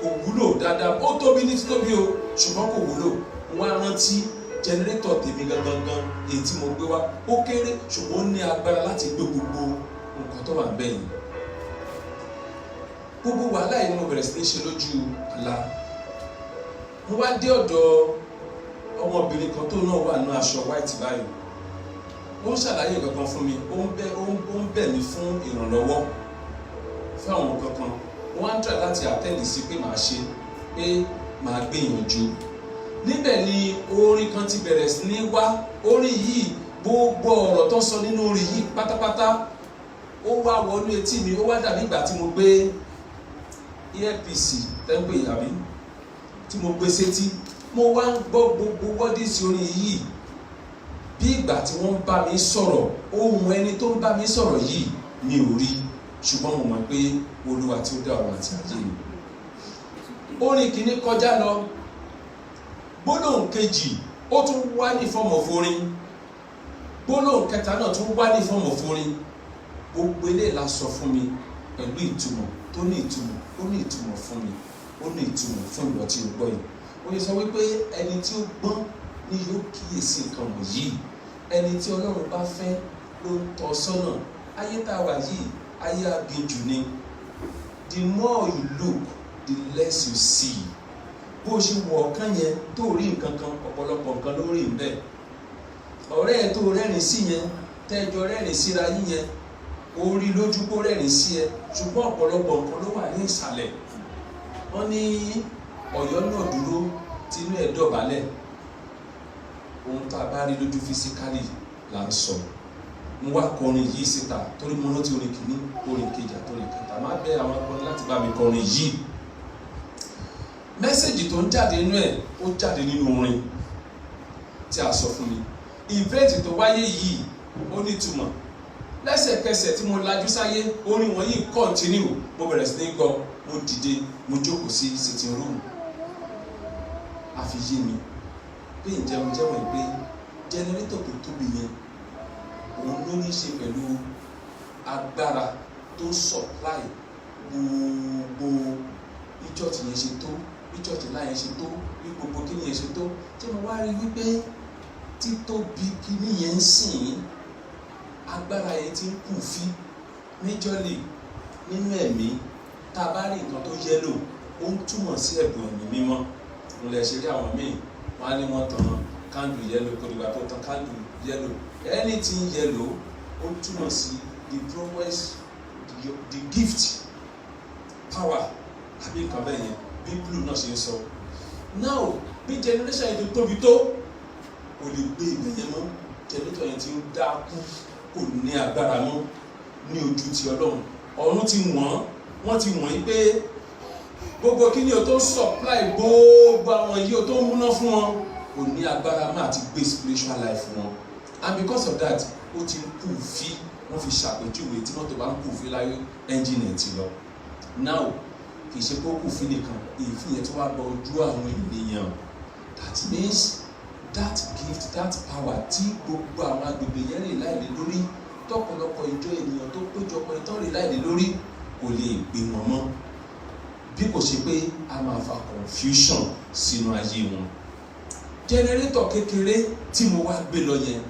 kò wúlò dáadáa. Ó tóbi ní títóbi o ṣùgbọ́n kò wúlò. Mo wá rántí generator tèmi gangan èyí tí mo gbé wá ó kéré ṣùgbọ́n ó ní agbára láti gbé gbogbo nǹkan tó wà níbẹ̀ yìí. Gbogbo wàhálà yìí ni mo bẹ̀rẹ̀ sí ní ṣe lójú àlá. Mo wá dé ọ̀dọ̀ ọmọbìnrin kan tó náà wà ní aṣọ white báyìí. Ó ń ṣàlàyé kankan fún mi, ó ń bẹ̀ mí fún ìrànlọ́wọ́ fún àwọn kankan. Wọ́n á ń try láti àtẹ́lì sí pé màá ṣe, pé màá gbìyànjú. Níbẹ̀ ni orin kan ti bẹ̀rẹ̀ sí ní wá. Orin yìí, gbogbo ọ̀rọ̀ tó sọ nínú orin yìí pátápátá ó wá wọnú etí mi. Ó wá dàbí ìgbà tí mo gbé earpiece tẹ́ńpé àbí tí mo gbé sétí. Mo wá ń gbọ́ gbogbo wọ́dìsí orin yìí bí ìgbà tí wọ́n ń bá mi sọ̀rọ̀. Ohùn ẹni tó ń bá mi sọ̀rọ̀ yìí mi ò rí, ṣùgbọ́n mo mọ̀ pé Olúwa tí ó dá ọ̀run àti ayé mi. Orin kìíní kọjá lọ, gbólóhùn kejì ó tún wá ní form of orin, gbólóhùn kẹta náà tún wá ní form of orin. Gbogbo eléyìí la sọ fún mi pẹ̀lú ìtumọ̀ tó ní ìtumọ̀, ó ní ìtumọ̀ fún mi, ó ní ìtumọ̀ fún ìwọ tí o gbọ́ yìí. Ó yẹ sọ wípé ẹni tí ó gbọ́n ni yóò kíyèsí nǹkan wọ̀nyí. Ẹni tí Ọlọ́run bá fẹ́ ló ń tọ́ sọ́nà. Ayé tá a wà yìí, ayé aginjù ni. The more you look, the less you see. Bó ṣe wọ ọ̀kan yẹn tó rí nǹkan kan, ọ̀pọ̀lọpọ̀ nǹkan ló rí níbẹ̀. Ọ̀rẹ́ ẹ̀ tó rẹ́rìn sí yẹn, tẹ́jọ rẹ́rìn síra yín yẹn, ó rí lójú kó rẹ́rìn sí ẹ, ṣùgbọ́n ọ̀pọ̀lọpọ̀ nǹkan ló wà ní ìsàlẹ̀. Wọ́n ní Ọ̀yọ́ náà dúró tínú ẹ̀ dọ̀bálẹ̀. Ohun tá a bá rí lójú fisikálì là ń sọ. Mo wá kọrin yìí síta torí mo rántí orin kìíní, orin kejì àti orin kẹta. Má bẹ̀ àwọn akọrin láti bá mi kọrin yìí. Mẹ́sẹ̀jì tó ń jáde nínú ẹ̀ ó jáde nínú orin tí a sọ fún mi. Ìvẹ́ẹ̀tì tó wáyé yìí ó nítumọ̀. Lẹ́sẹ̀kẹsẹ̀ tí mo lajú sáyé, orin wọ̀nyí continue. Mo bẹ̀rẹ̀ sí ní gbọ́, mo dìde, mo jókòó sí sitting room. A fi yé mi pé ìjẹun jẹ́wọ̀n pé jẹnẹrétọ̀ tó tóbi yẹn òun ló ní í ṣe pẹ̀lú agbára tó supply gbogbo bí church yẹn ṣe tó, bí church ńlá yẹn ṣe tó, bí gbogbo kíní yẹn ṣe tó. Tí mo wá rí wípé títóbi kíní yẹn ń sìn, agbára yẹn ti ń kù fí majorly nínú ẹ̀mí. Tá a bá rí nǹkan tó yẹ́lò, ó ń túmọ̀ sí ẹ̀bùn ẹ̀mí mímọ́. Mo lè ṣe rí àwọn míì, wọ́n á ní wọ́n tan candle yellow, kò dìgbà tó tan candle yellow. Anything yellow ó túmọ̀ sí the prowess, the gift, power àbí nǹkan bẹ́ẹ̀ yẹn bí blue náà ṣe ń sọ. Now bí generation yẹn tó tóbi tó kò lè gbé ibẹ̀ yẹn mọ́. Generator yẹn ti ń dákú, kò ní agbára mọ́ ní ojú ti Ọlọ́run. Ọ̀run ti wọ́n ti wọ̀n yí pé gbogbo kí ni o tó supply gbogbo àwọn yìí o tó múná fún wọn kò ní agbára máa ti gbé spiritual life wọn. And because of that ó ti ń kú fí. Wọ́n fi ṣàpèjúwe tí mọ́tò bá ń kú fí láyé ẹ́ńjìnì ẹ̀ ti lọ. Now kì í ṣe pé ó kú fí nìkan, èéfín yẹn tó wá bọ ojú àwọn ènìyàn. That means that gift, that power tí gbogbo àwọn agbègbè yẹn rìn láìlè lórí, tọ́pọ̀lọpọ̀ ìjọ ènìyàn tó péjọpọ̀ ìtọ́ rìn láìlè lórí kò lè gbé wọn mọ́. Bí kò ṣe pé a máa fa confusion sínú ayé wọn. Generator kékeré tí mo wá gbé lọ yẹn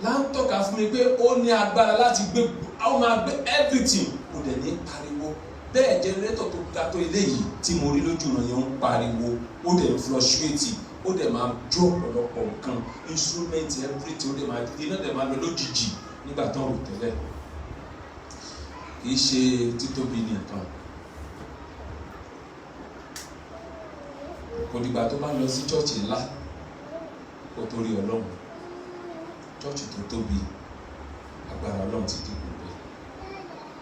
là ń tọ́ka fún mi pé ó ní agbára láti gbé, ó máa gbé everything. Ó dẹ̀ ní pariwo. Bẹ́ẹ̀ generator tó ga tó eléyìí tí mo rí lójú ọ̀nà yẹn ń pariwo, ó dẹ̀ ń fluctuate, ó dẹ̀ máa jó ọ̀pọ̀lọpọ̀ nǹkan, instrument everything, ó dẹ̀ máa iná dẹ̀ máa lọ lójijì nígbà tán rò tẹ́lẹ̀. Kì í ṣe títóbi nìkan. Kò dìgbà tó bá lọ sí chọ́ọ̀chì ńlá kó tó rí Ọlọ́run. Chọ́ọ̀chì tó tóbi, agbára Ọlọ́run ti dé gbogbo ẹ̀.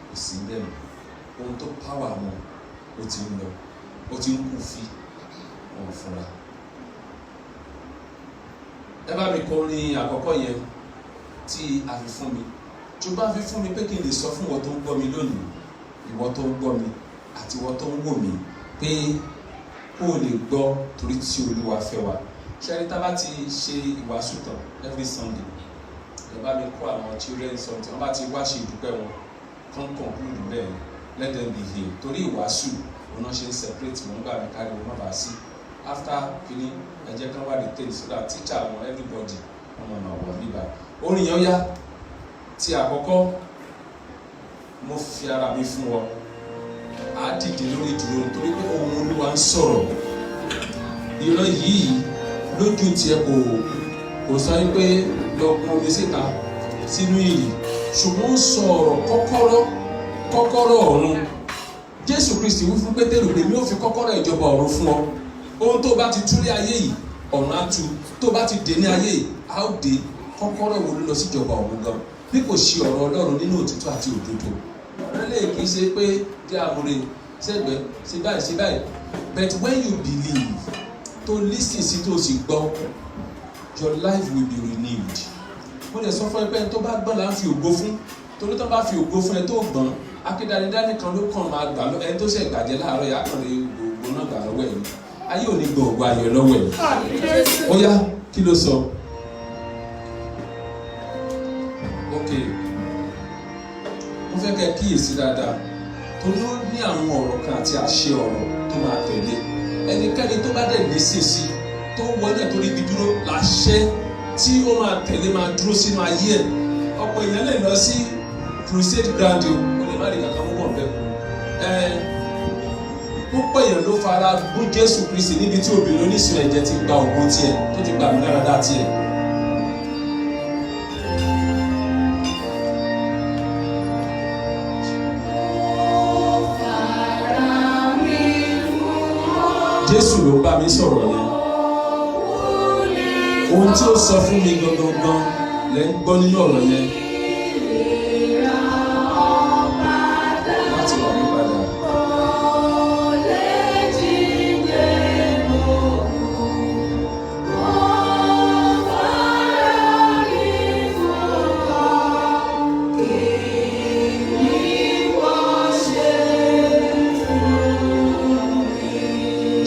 Kò sí bẹ́ẹ̀ mọ́. Ohun tó power wọn ó ti ń lọ, ó ti ń kú fí wọn fúnra. Ẹ bá mi kọrin àkọ́kọ́ yẹn tí a fi fún mi. Tó bá fi fún mi pé kí n lè sọ fún ìwọ tó ń gbọ́ mi lónìí, ìwọ tó ń gbọ́ mi àti ìwọ tó ń wò mí pé kó o lè gbọ́ torí tí Olúwa fẹ́ wa. Ṣé tá bá ti ṣe ìwàásù tán every Sunday, ẹ bá mi kó àwọn children something, wọ́n bá ti wá ṣe ìdúpẹ́ wọn kán conclude bẹ́ẹ̀, let them be here. Torí ìwàásù òun náà ṣe ń separate wọn gbà mí kárí wọn má bàa sí. after kini ẹ jẹ́ kán wá retain so that teacher wọn everybody ọmọ náà wọ̀ níbà orin yẹn yá tí àkọ́kọ́ mo fi ara mi fún ọ á dìde lórí dúró nítorí pé ohùn Olúwa ń sọ̀rọ̀ ìran yìí lójú tiẹ̀ kò sọ pé lọ pọn omi síta sínú ìrì ṣùgbọ́n ó sọ ọ̀rọ̀ kọ́kọ́rọ́ ọ̀run Jésù Kristi wí fún Pétérù pé mi ò fi kọ́kọ́rọ́ ìjọba ọ̀run fún ọ ohun tó bá ti tú ní ayé yìí ọ̀run á tú tó bá ti dé ní ayé yìí á ó dé kọ́kọ́rọ́ wo ló lọ sí ìjọba ọ̀run gan bí kò ṣe ọ̀rọ̀ Ọlọ́run nínú òtítọ́ àti òdodo ọ̀rọ̀ lè kì í ṣe pé dí àmúre ṣẹ́gbẹ́ ṣe báyìí but when you believe to listen sí tó sì gbọ́ your life will be renewed mo lè sọ fún ẹ pé tó bá gbọ́n là ń fi ògo fún torí tó bá fi ògo fún ẹ tó gbọ́n akédanidání kan ló kàn máa gbà ẹ tó ṣe gbàjẹ́ láàárọ̀ yà kàn lè gbogbo náà gbà lọ́wọ́ ẹ̀ ayé ò ní gbọ́ ògo ayọ̀ lọ́wọ́ ẹ̀ ó yá kí ló sọ ok mo fẹ́ kẹ́ kíyèsí dáadáa torí ó ní àwọn ọ̀rọ̀ kan àti àṣẹ ọ̀rọ̀ tó máa tẹ̀lé ẹnikẹ́ni tó bá dẹ̀ ní sísí tó wọlé torí ibi dúró láṣẹ tí ó máa tẹ̀lé máa dúró sínú ayé ẹ̀ ọ̀pọ̀ èèyàn lè lọ sí crusade ground o lè má rí kankan mú wọn bẹ́ẹ̀ púpọ̀ èèyàn ló fara bú Jésù Kristi níbi tí obìnrin oníṣun ẹ̀jẹ̀ ti gba ògùn tiẹ̀ tó ti gba àmúláradá tiẹ̀. Jésù ló bá mi sọ̀rọ̀ yẹn ohun tí ó sọ fún mi gangan lẹ́ ń gbọ́ nínú ọ̀rọ̀ yẹn láti wà mí padà.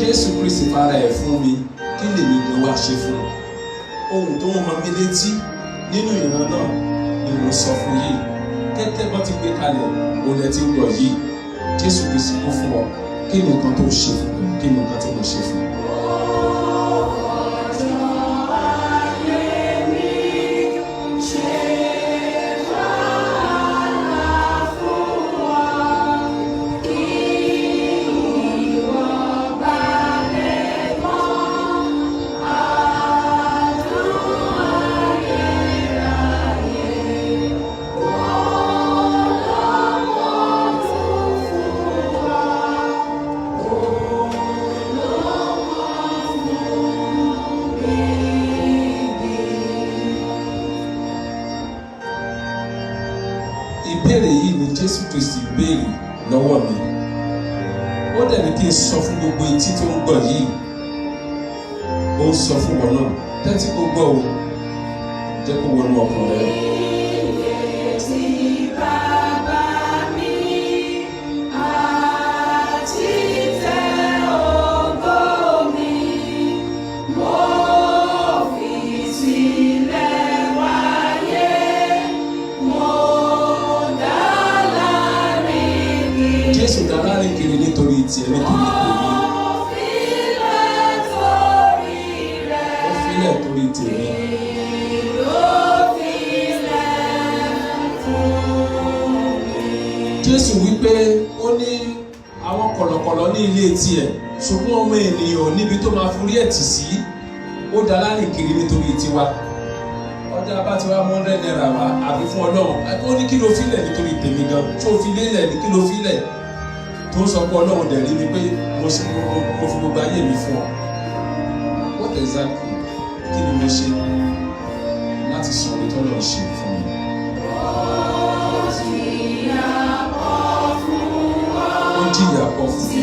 Jésù Kristi fara ẹ̀ fún mi kí lèmi gan wá ṣe fún ohun tó wọ́n mọ mi létí nínú ìran náà ni mo sọ fún yìí kẹ́kẹ́ bọ́ ti gbé kalẹ̀ òun lẹ ti ń gbọ́ yìí Jésù Kristi kú fún ọ kí ni nǹkan tó ṣe fún mi kí ni nǹkan tí mo ṣe fún mi. ìbéèrè yìí ni Jésù Kristi béèrè lọ́wọ́ mi ó dẹ̀ ní kí n sọ fún gbogbo etí tó ń gbọ́ yìí ó ń sọ fún wọn náà tẹ́tí kó gbọ́ o jẹ́ kó wọnú ọkàn rẹ. Jésù dára rìn kiri nítorí tiẹ̀ nítorí tèmi. Ó filẹ̀ torí tèmi. Jésù wípé ó ní àwọn kọ̀lọ̀kọ̀lọ̀ ní ilé tiẹ̀ ṣùgbọ́n ọmọ ènìyàn níbi tó máa forí ẹ̀ tì sí ó dára rìn kiri nítorí tiwa. Ọjà bá ti wá $100 wá àbí fún Ọlọ́run ó ní kí ló filẹ̀ nítorí tèmi gan tó fi lélẹ̀ ní kí ló filẹ̀ tó sọ pé Ọlọ́run dẹ̀ rí mi pé mo fi gbogbo ayé mi fún ọ. What exactly kí ni mo ṣe láti sọ ní tọ́lọ̀ ṣe fún mi? Ó jìyà pọ̀ fún mi.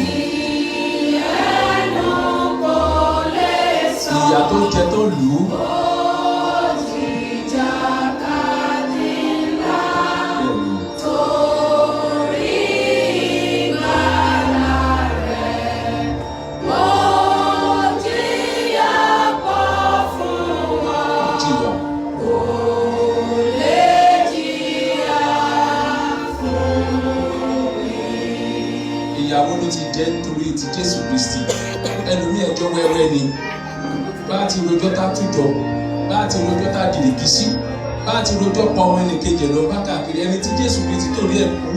Ìyà tó jẹ tó lù ú. Ìyàwó ló ti jẹ́ nítorí ti Jésù Kristi ẹlòmíì ẹjọ́ wẹ́wẹ́ ni bá ti rojọ́ tá tújọ bá ti rojọ́ tá dìrìkì sí bá ti rojọ́ pa ọmọ ẹnì kejì lọ bá káàkiri ẹni tí Jésù Kristi torí ẹ̀ kú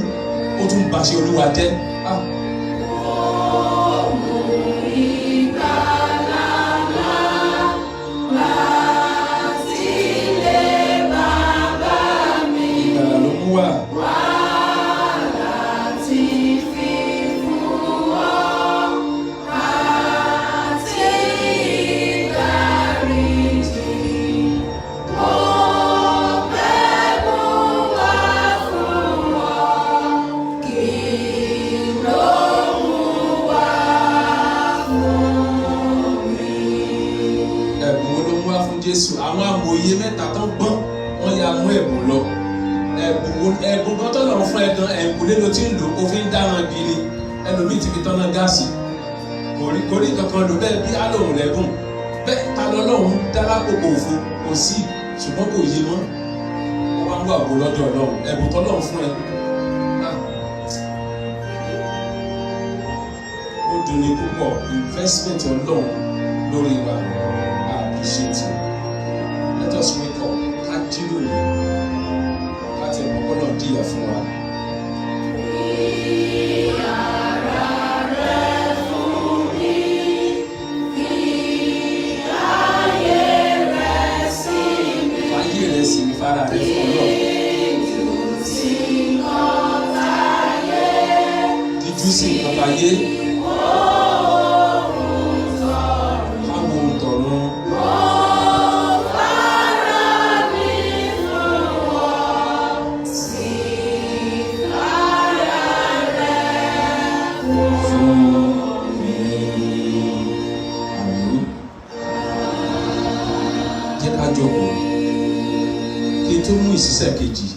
ó tún bàṣẹ Olúwa jẹ́. Àwọn amòye mẹ́ta tó ń gbọ́n wọ́n ya mú ẹ̀bùn lọ ẹ̀bùn kan tó lọ fún ẹ̀gàn ẹ̀kúlé ló ti ń lò ó fi ń dáran gidi ẹlòmíì ti fi tọ́nà gáàsì kòrí kankan lò bẹ́ẹ̀ bí alóhùn lẹ́bùn bẹ́ẹ̀ ta lọ́lọ́hùn dálápòpò òfin kò sí ṣùgbọ́n kò yé mọ́ ó wá ń wà bó lọ́dọ̀ Ọlọ́run ẹ̀bùn tọ́lọ́hùn fún ẹ. Ó dùn ní púpọ̀ investment Ọlọ́run lórí wa appreciate it. Let us wake up ká jílò ní láti ẹ̀kọ́ náà díyà fún wa. Fàyè rẹ̀ sí mi fara rẹ̀ fún Ọlọ́run. Díjú sí nǹkan báyé. Ìṣiṣẹ́ kejì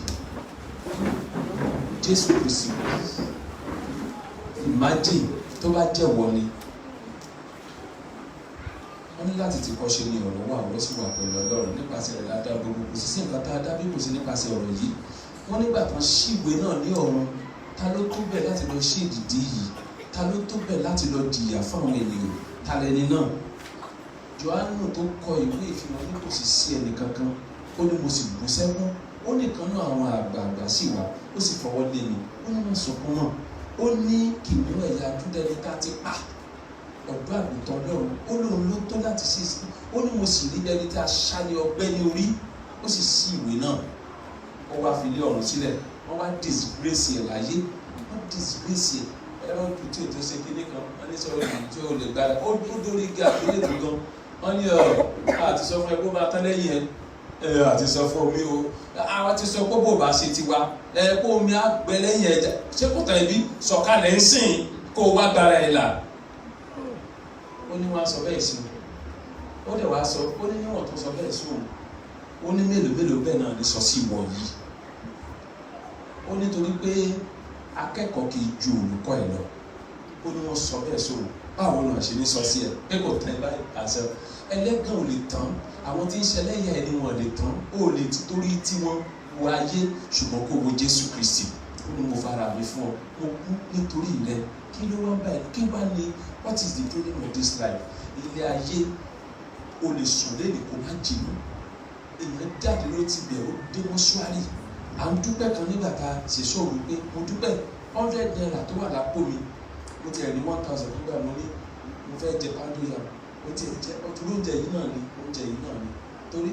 Jésù Kristi imagine tó bá jẹ́wọ́ ni wọ́n ní láti ti kọ́ ṣe ní ọ̀rọ̀ wà ọ̀rọ̀ sì wà pẹ̀lú Ọlọ́run nípasẹ̀ rẹ̀ ládá gbogbo kò sí nǹkan tá a dá bí kò sí nípasẹ̀ ọ̀rọ̀ yìí wọ́n nígbà kan ṣí ìwé náà ní ọ̀run ta ló tó bẹ̀ láti lọ ṣí ìdìdí yìí ta ló tó bẹ̀ láti lọ jìyà fún àwọn ènìyàn ta lẹni náà Jòhánù tó kọ ìwé ìfihàn ní kò sì sí ẹnì kankan ó ní mo sì bú sẹ́kún ó nìkan náà àwọn àgbààgbà sì wá ó sì fọwọ́ lé mi ó ní wọn sọkún náà ó ní kìnìún ẹ̀yà Júdà ní ká ti pa ọ̀dọ́ àgùntàn Ọlọ́run ó lóun ló tó láti ṣe sí ó ní mo sì rí ẹni tí a ṣálẹ̀ ọgbẹ́ ní orí ó sì ṣí ìwé náà ó wá fi lé ọ̀run sílẹ̀ wọ́n wá disgrace ẹ̀ láyé wọ́n disgrace ẹ̀ ẹ̀rọ ìpìtì ètò ṣe kíní kan wọ́n ní sọ̀rọ̀ ìlú tí ó lè gbára ó dórí igi àgbélé tó gan wọ́n ní àti sọ fún ẹ kó máa tán lẹ́yìn ẹ àti sọ fún mi o àwọn ti sọ pé bó bá ṣe tiwa kó omi àgbẹ lẹ́yìn ẹja ṣé kò tàn ibi sọ̀kalẹ̀ ń sìn kó o wá gbára ẹ̀ là ó ní wọ́n á sọ bẹ́ẹ̀ sí ó dẹ̀ wá sọ ó ní níwọ̀n tó sọ bẹ́ẹ̀ sí òun ó ní mélòó bẹ́ẹ̀ náà lè sọ sí ìwọ yìí ó nítorí pé akẹ́kọ̀ọ́ kì í ju olùkọ́ ẹ̀ lọ ó ní wọ́n sọ bẹ́ẹ̀ sí òun báwo náà ṣe ní sọ sí ẹ pé kò tán ẹ báyìí àṣẹ ẹlẹ́gàn ò lè tán àwọn tí ń ṣẹlẹ́yà ẹni wọn lè tán ó lè torí tí wọ́n wo ayé ṣùgbọ́n kó wo Jésù Kristi ó ní mo fara mi fún ọ mo kú nítorí rẹ kí ló wá báyìí kí wá ní what is the problem of this life ilé ayé o lè sùn lẹ́nu kó má jìnnà èèyàn jáde ló ti bẹ̀ ó dé mọ́ṣúárì à ń dúpẹ́ kan nígbà tá a ṣe sọ wípé mo dúpẹ́ 100 naira tó wà lápò mi mo ti ẹ̀ ní 1000 nígbà mo ní mo fẹ́ jẹ pàdé yà ó ti ẹ̀ jẹ́ ọtún oúnjẹ yìí náà ni oúnjẹ yìí náà ni torí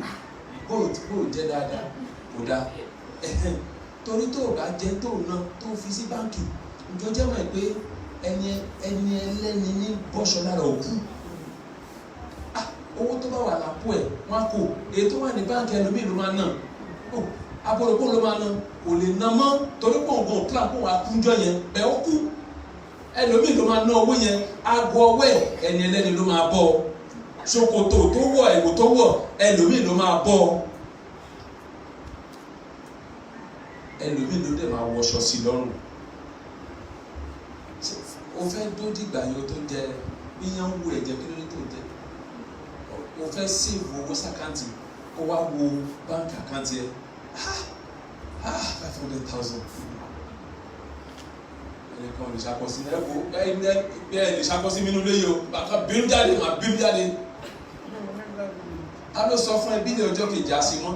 bóò jẹ́ dáadáa kò dáa torí tó o bá jẹ tó o ná tó o fi sí báńkì ìjọ jẹ́ mọ̀ pé ẹni ẹlẹ́ni ní bọ́ṣọ lára òkú owó tó bá wà lápò ẹ̀ wọ́n á kó èyí tó wà ní báńkì ẹlòmíì ló máa ná abọ́dọ̀pọ̀ ló máa ná kò lè ná mọ́ torí pọ̀npọ̀n kílà kó wà kúnjọ yẹn bẹ́ẹ̀ ó kú ẹlòmíì ló máa ná owó yẹn aago ọwọ́ ẹ̀ ẹni ẹlẹ́ni ló máa bọ́ ṣòkòtò tó wọ̀ ẹ̀wò tó wọ̀ ẹlòmíì ló máa bọ́ ẹlòmíì ló dẹ̀ máa wọṣọ sí lọ́rùn o fẹ́ tó dìgbà yẹn o tó jẹ bíyàn wo ẹ̀jẹ̀ kí ló ní tó jẹ o fẹ́ sèvù owó sàkáǹtì kó wá wo báńkì àkáǹtì ẹ 500,000 ẹnìkan lè ṣàkọsí ẹ lè ṣàkọsí mi nínú ilé o bàtà bínú jáde máa bínú jáde. A ló sọ fún ẹbí ní ọjọ́ kejì àṣemọ́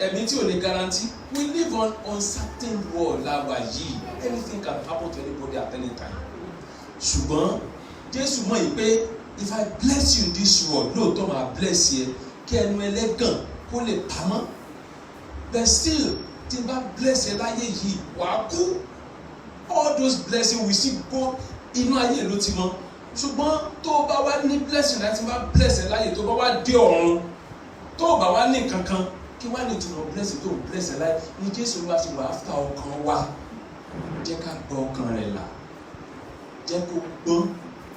ẹ̀mí tí ò ní guarantee. We live on uncertain world láwa yìí, anything can happen to anybody at any time. Ṣùgbọ́n Jésù mọ̀ yìí pé if I bless you in this world lóòótọ́ máa bless yẹ kí ẹnu ẹlẹ́gàn kó lè pamọ́, but still tí n bá bless yẹ láyé yìí wàá kú. All those blessings we still go inú ayé ló ti mọ́. Ṣùgbọ́n tó o bá wá ní blessing láti bá bless ẹ láyé tó o bá wá dé ọ̀run tó o bá wá ní kankan kí wá ní ìtumọ̀ blessing tó o bless ẹ láyé ní Jésù wá sí wà áfítà ọkàn wa. Jẹ́ ká gbọ́ ọkàn rẹ̀ là, jẹ́ kó gbọ́n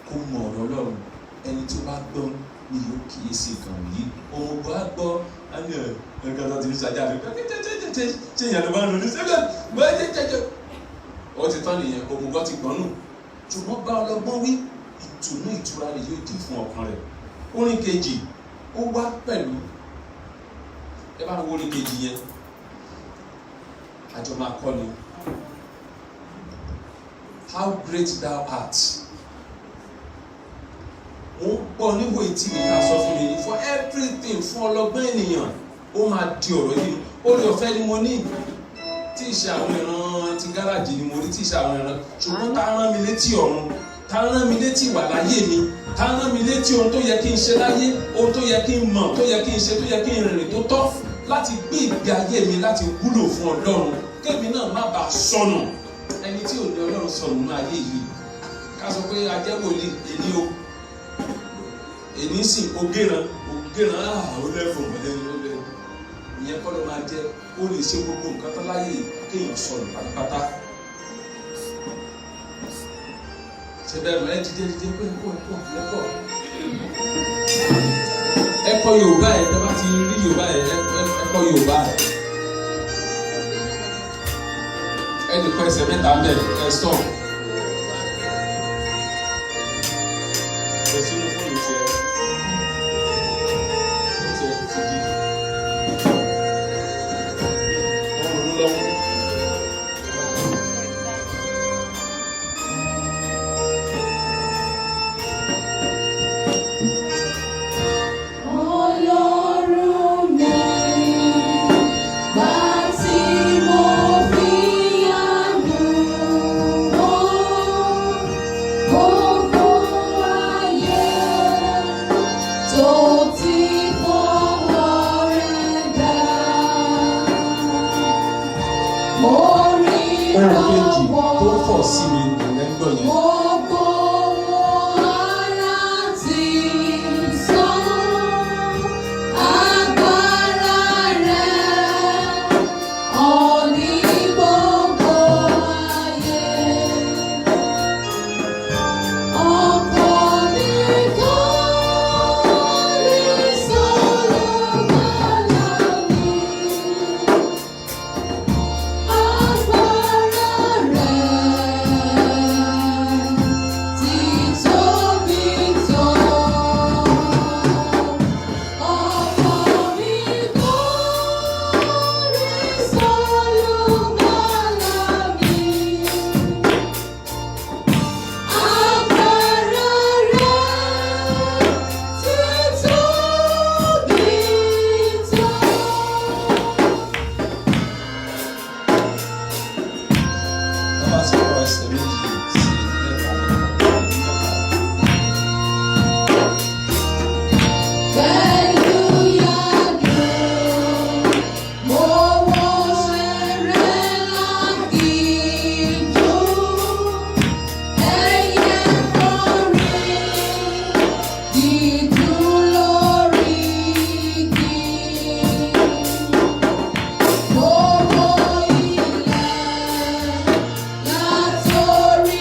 kó mọ ọ̀rọ̀ Ọlọ́run. Ẹni tí ó bá gbọ́n ni yóò kíyèsí nǹkan yìí. Òun bá gbọ́ ẹni ẹ̀ka tó ti fi ṣàjà rẹ̀ ṣé ìyànà bá ń lò ní sẹ́gbẹ̀ẹ́ gbọ́ jẹ́jẹ́jẹ́. Ó ti tán nìyẹn, òmùgọ̀ ti gbọ́n nù. Ṣùgbọ́n bá ọlọ́gbọ́n wí ìtùnú ìtura rẹ̀ yóò di fún ọkàn rẹ̀. Orin kejì ó wá pẹ̀lú ẹ bá wo orin kejì yẹn àjọ máa kọ́ ni. How great thou art. Mo ń gbọ́ níwò etí mi ká sọ fún mi for everything fún ọlọ́gbọ́n ènìyàn ó máa di ọ̀rọ̀ yìí. Oore ọ̀fẹ́ ni mo ní tí ìṣe àwọn ìran ti gáràjì ni mo rí tí ìṣe àwọn ìran ṣùgbọ́n tá a rán mi létí ọ̀run, tá a rán mi létí ìwà láyé mi, tá a rán mi létí ohun tó yẹ kí n ṣe láyé, ohun tó yẹ kí n mọ̀, tó yẹ kí n ṣe, tó yẹ kí n rìnrìn tó tọ́ láti gbé ìgbé ayé mi láti wúlò fún Ọlọ́run kémi náà má bàa sọnù. Ẹni tí ò ní Ọlọ́run sọnù ní ayé yìí ká sọ pé ajẹ́wòlì èní o èní sì ogéran ó lẹ́fọ̀ọ́ mọ̀lẹ́ni ó lẹ́nu ìyẹn kọ́ ló máa jẹ́ ó lè ṣe gbogbo nǹkan tó láyé kéèyàn sọnù pátápátá. Ṣé bẹ́ẹ̀ mọ̀ ẹ́ dídé pé lẹ́kọ̀ọ́. Ẹ̀kọ́ Yorùbá ẹ̀ tẹ́ bá ti rí Yorùbá ẹ̀ ẹ̀kọ́ Yorùbá ẹ̀. Ẹnì kan ẹsẹ̀ mẹ́ta ń bẹ̀ ẹ̀ sọ̀. Ẹ sínú fóònù tiẹ̀ ti di. Ọ̀run lọ́wọ́. Glory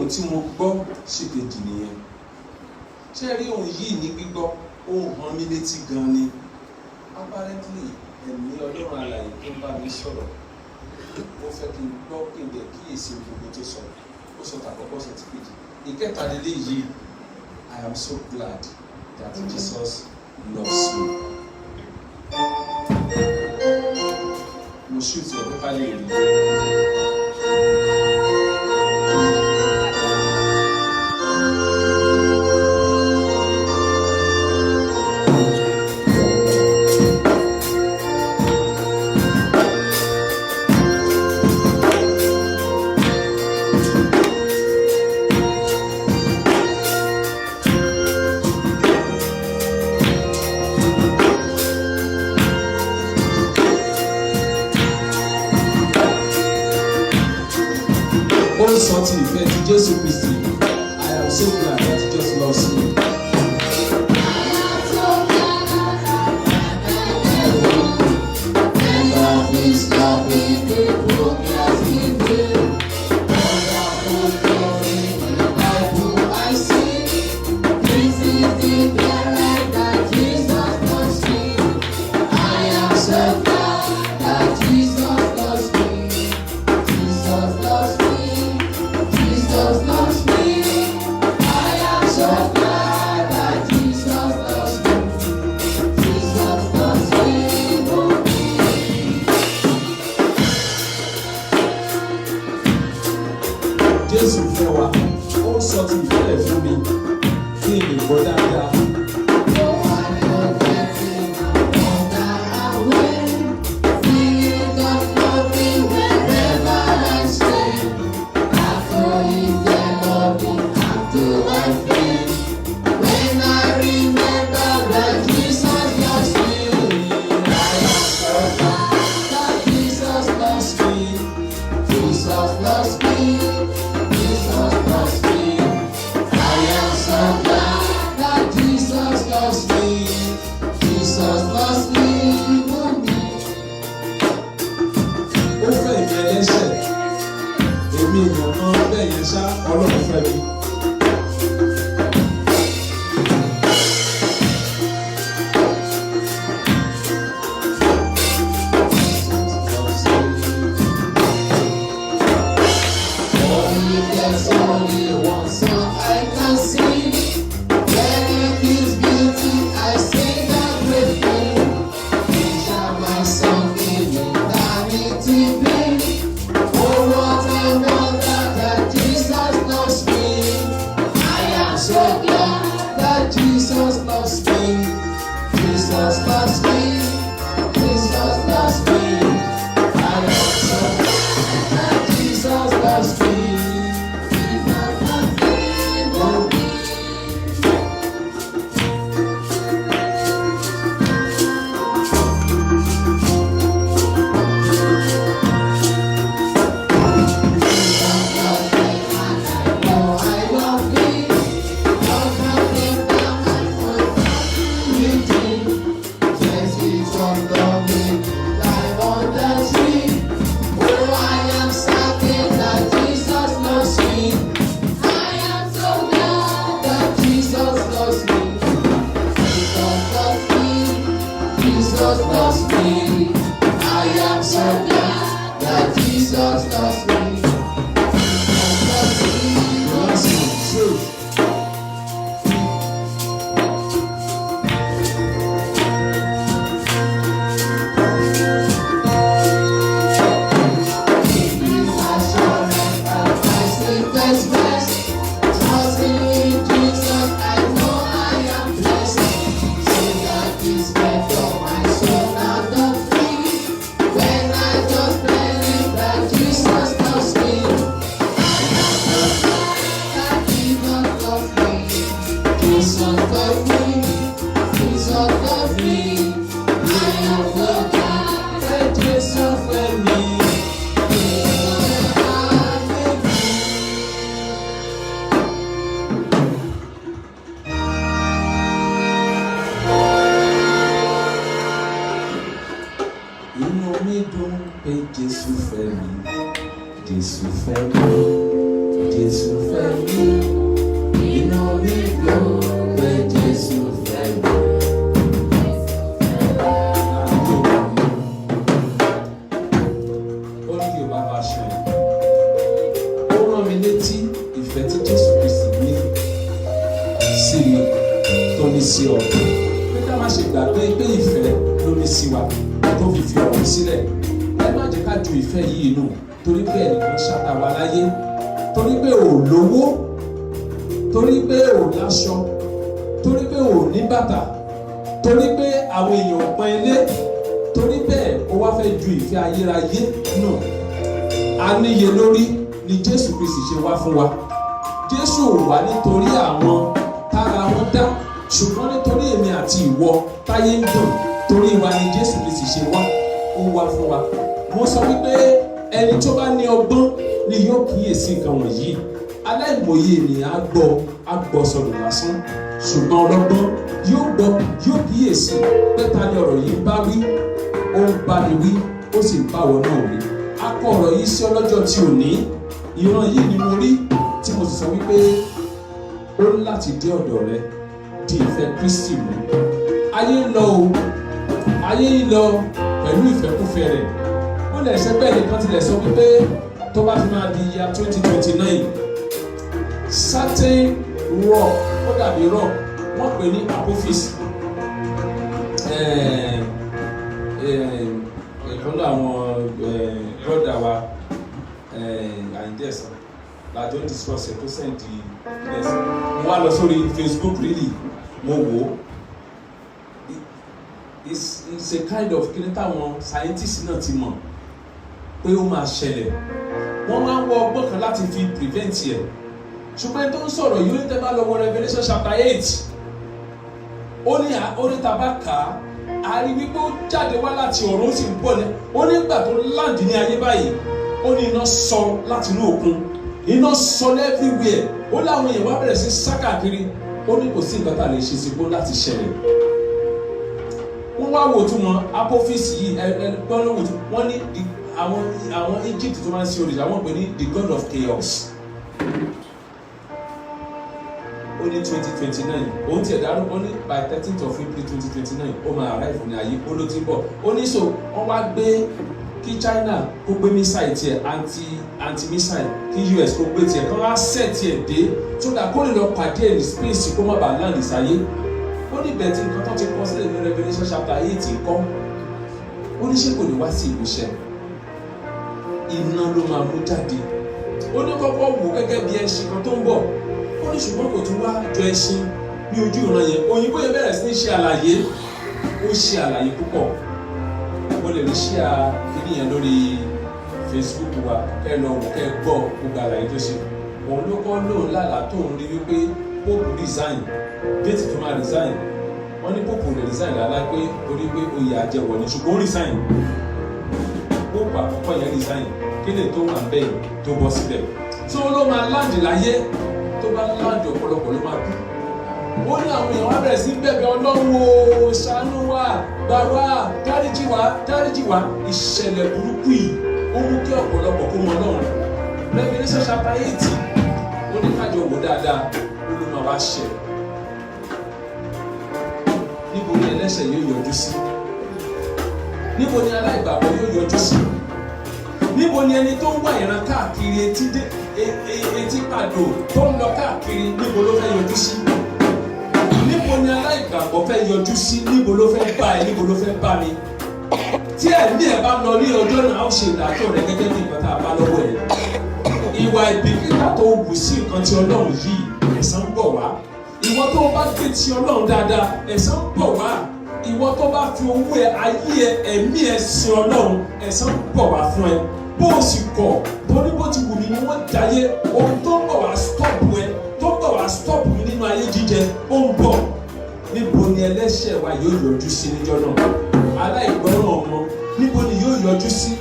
ohun tí mo gbọ́ ṣèkejì nìyẹn. Ṣé rí ohun yìí ní gbígbọ́ ó hàn mí létí gan ni. Apparently ẹ̀mí Ọlọ́run alààyè tó ń bá mi sọ̀rọ̀ ó fẹ́ kí n gbọ́ kí n dẹ̀ kíyèsí gbogbo tó sọ. Ó sọ tàkọ́kọ́ sọ ti kejì. Ìkẹta lélẹ́ yìí, I am so glad that Jesus loves me. Mo shoot ẹ̀ pé ká lè rí. Sọ ti ìfẹ́ ti Jésù Kristi. I am so glad that he just loves me. Jésù fẹ́ wa, ó sọ ti ìfẹ́ ẹ̀ fún mi kí n lè gbọ́ dáadáa. Ọlọ́run fẹ́ mi. Jésù fẹ́ mi, inú mi dùn pé Jésù fẹ́ mi. Ó ní kí o bá bá aṣọ yìí. Ó rán mi létí ìfẹ́ tí Jésù Kristi ní sí mi tó ní sí ọ. Pé ká má ṣe gbàgbé pé ìfẹ́ ló ní sí wa tó fi fi ọ̀rọ̀ sílẹ̀. Ẹ má jẹ́ ká ju ìfẹ́ yìí nù torí pé ẹnìkan ṣàtà wá láyé, torí pé ò lówó, torí pé ò láṣọ, torí pé ò ní bàtà, torí pé àwọn èèyàn pọ́n ilé, torí bẹ́ẹ̀ ó wá fẹ́ ju ìfẹ́ ayérayé nù. A níye lórí ni Jésù Kristi ṣe wá fún wa. Jésù ò wá nítorí àwọn tára wọn dá, ṣùgbọ́n nítorí èmi àti ìwọ táyé ń dùn, torí wa ni Jésù Kristi ṣe wá, ó wá fún wa. Mo sọ wípé ẹni tó bá ní ọgbọ́n ni yóò kíyèsí nǹkan wọ̀nyí. Aláìmọye ènìyàn á gbọ́ sọ̀rọ̀ lásán, ṣùgbọ́n ọlọ́gbọ́n yóò gbọ́, yóò kíyèsí pé ta ni ọ̀rọ̀ yìí bá wí, ó ń bá mi wí, ó sì ń bá wọn náà wí. A kọ ọ̀rọ̀ yìí sí ọlọ́jọ́ tí ò ní. Ìran yìí ni mo rí tí mo sì sọ wípé ó ní láti dé ọ̀dọ̀ rẹ di ìfẹ́ Kristi mú. Ayé ń lọ o, ayé ń lọ pẹ̀lú ìfẹ́kúfẹ́ rẹ̀. Ó lè ṣe bẹ́ẹ̀ nìkan tilẹ̀ sọ wípé tó bá fi máa di year 2029 certain rock, ó dàbí rock, wọ́n pè ní Apophis. Ìkànnì àwọn brọ́dà wa àìjẹsàn lájọ discuss ẹ̀ tó send the yes. Mo wá lọ sórí Facebook really, mo wò ó. It's a kind of kí ni táwọn scientists náà ti mọ̀ pé ó máa ṣẹlẹ̀. Wọ́n máa ń wọ ọgbọ́n kan láti fi prevent ẹ̀. Ṣùgbọ́n tó ń sọ̀rọ̀ yìí ó ní tẹ́ bá lọ wọ Revelation chapter 8. Ó ní tàbá kà á, a rí wípé ó jáde wá láti ọ̀run ó sì ń bọ̀ ní. Ó ní ìgbà tó land ní ayé báyìí, ó ní iná sọ láti inú òkun. Iná sọ everywhere. Ó láwọn èèyàn wá bẹ̀rẹ̀ sí sá káàkiri. Ó ní kò sí nǹkan tá a lè ṣe sí bó láti ṣẹlẹ̀. Wọ́n wá wò tún wọn Apophis yìí gbọ́n ló wò tún wọ́n ní àwọn Egypt tó máa ń ṣe òrìṣà wọ́n pè ní the god of chaos. Ó ní 2029 òun tiẹ̀ dárúkọ ní by 13th of April 2029 ó máa arrive ní ayé ó ló ti bọ̀. Ó ní so wọ́n wá gbé kí China kó gbé missile tiẹ̀ anti missile kí US kó gbé tiẹ̀ kí wọ́n á set tiẹ̀ dé so that kó lè lọ pàdé ẹ̀ ní space kó má bàa land ìsáyé. Ó ní bẹ̀tì nǹkan tó ti kọ́ sílẹ̀ ní Revelation chapter 8 kọ́. Ó ní ṣé kò ní wá sí ìmúṣẹ. Iná ló máa mú jáde. Ó ní kọ́kọ́ wò gẹ́gẹ́ bí ẹṣin kan tó ń bọ̀. Ó ní ṣùgbọ́n kò tún wá jọ ẹṣin ní ojú ìran yẹn. Òyìnbó yẹn bẹ̀rẹ̀ sí ní ṣe àlàyé. Ó ṣe àlàyé púpọ̀. Mo lè rí ṣe kíní yẹn lórí Facebook wa. Kẹ́ lọ wò kẹ́ gbọ́ gbogbo àlàyé tó ṣe. Òun ló kọ́ lóun lálàá tó ń rí wípé Pope resign. Déètì tó máa resign. Wọ́n ní Pope lè resign lálá pé torí pé oyè àjẹwọ̀ ni ṣùgbọ́n ó resign. Pope àkọ́kọ́ yẹn resign. Kí lè tó wà bẹ́ẹ̀ tó bọ́ síbẹ̀. Tí ó ló máa láǹdì láyé tó bá láǹdì ọ̀pọ̀lọpọ̀ ló máa kú. Ó ní àwọn èèyàn wá bẹ̀rẹ̀ sí bẹ̀bẹ̀ Ọlọ́run o ṣàánú wa gbà wá dáríjì wá. Ìṣẹ̀lẹ̀ burúkú yìí ó mú kí ọ̀pọ̀lọpọ̀ kó mọ Ọlọ́run. Revelation chapter 8 ó ní kájọ wò dáadáa ó ló máa wá ṣẹ. Níbo ni ẹlẹ́ṣẹ̀ yóò yọjú sí? Níbo ni aláìgbàgbọ́ yóò yọjú sí? Níbo ni ẹni tó ń wá ìran káàkiri etí pàdó tó ń lọ káàkiri níbo ló fẹ́ yọjú sí? Níbo ni aláìgbàgbọ́ fẹ́ yọjú sí? Níbo ló fẹ́ bá ẹ? Níbo ló fẹ́ bá mi? Tí ẹ̀mí ẹ̀ bá lọ ní ọjọ́ náà ó ṣe ìdájọ́ rẹ̀ gẹ́gẹ́ bí nǹkan tá a bá lọ́wọ́ ẹ̀. Ìwà ìbìkítà tó wù sí nǹkan tí Ọlọ́run yìí ẹ̀san ń bọ̀ wá. Ìwọ tó bá gbé ti Ọlọ́run dáadáa ẹ̀san ń bọ̀ wá. Ìwọ tó bá fi owó ẹ ayé ẹ ẹ̀mí ẹ sin Ọlọ́run ẹ̀san ń bọ̀ wá fún ẹ. Bó o sì kọ̀ torí bó ti wù mí ni wọ́n dáyé ohun tó ń bọ̀ wá stọ́ọ̀pù ẹ tó ń bọ̀ wá stọ́ọ̀pù mi nínú ayé jíjẹ ó ń bọ̀. Níbo ni ẹlẹ́ṣẹ̀ wa yóò yọjú sí níjọ́ náà? Aláìgbọràn ọmọ níbo ni yóò yọjú sí?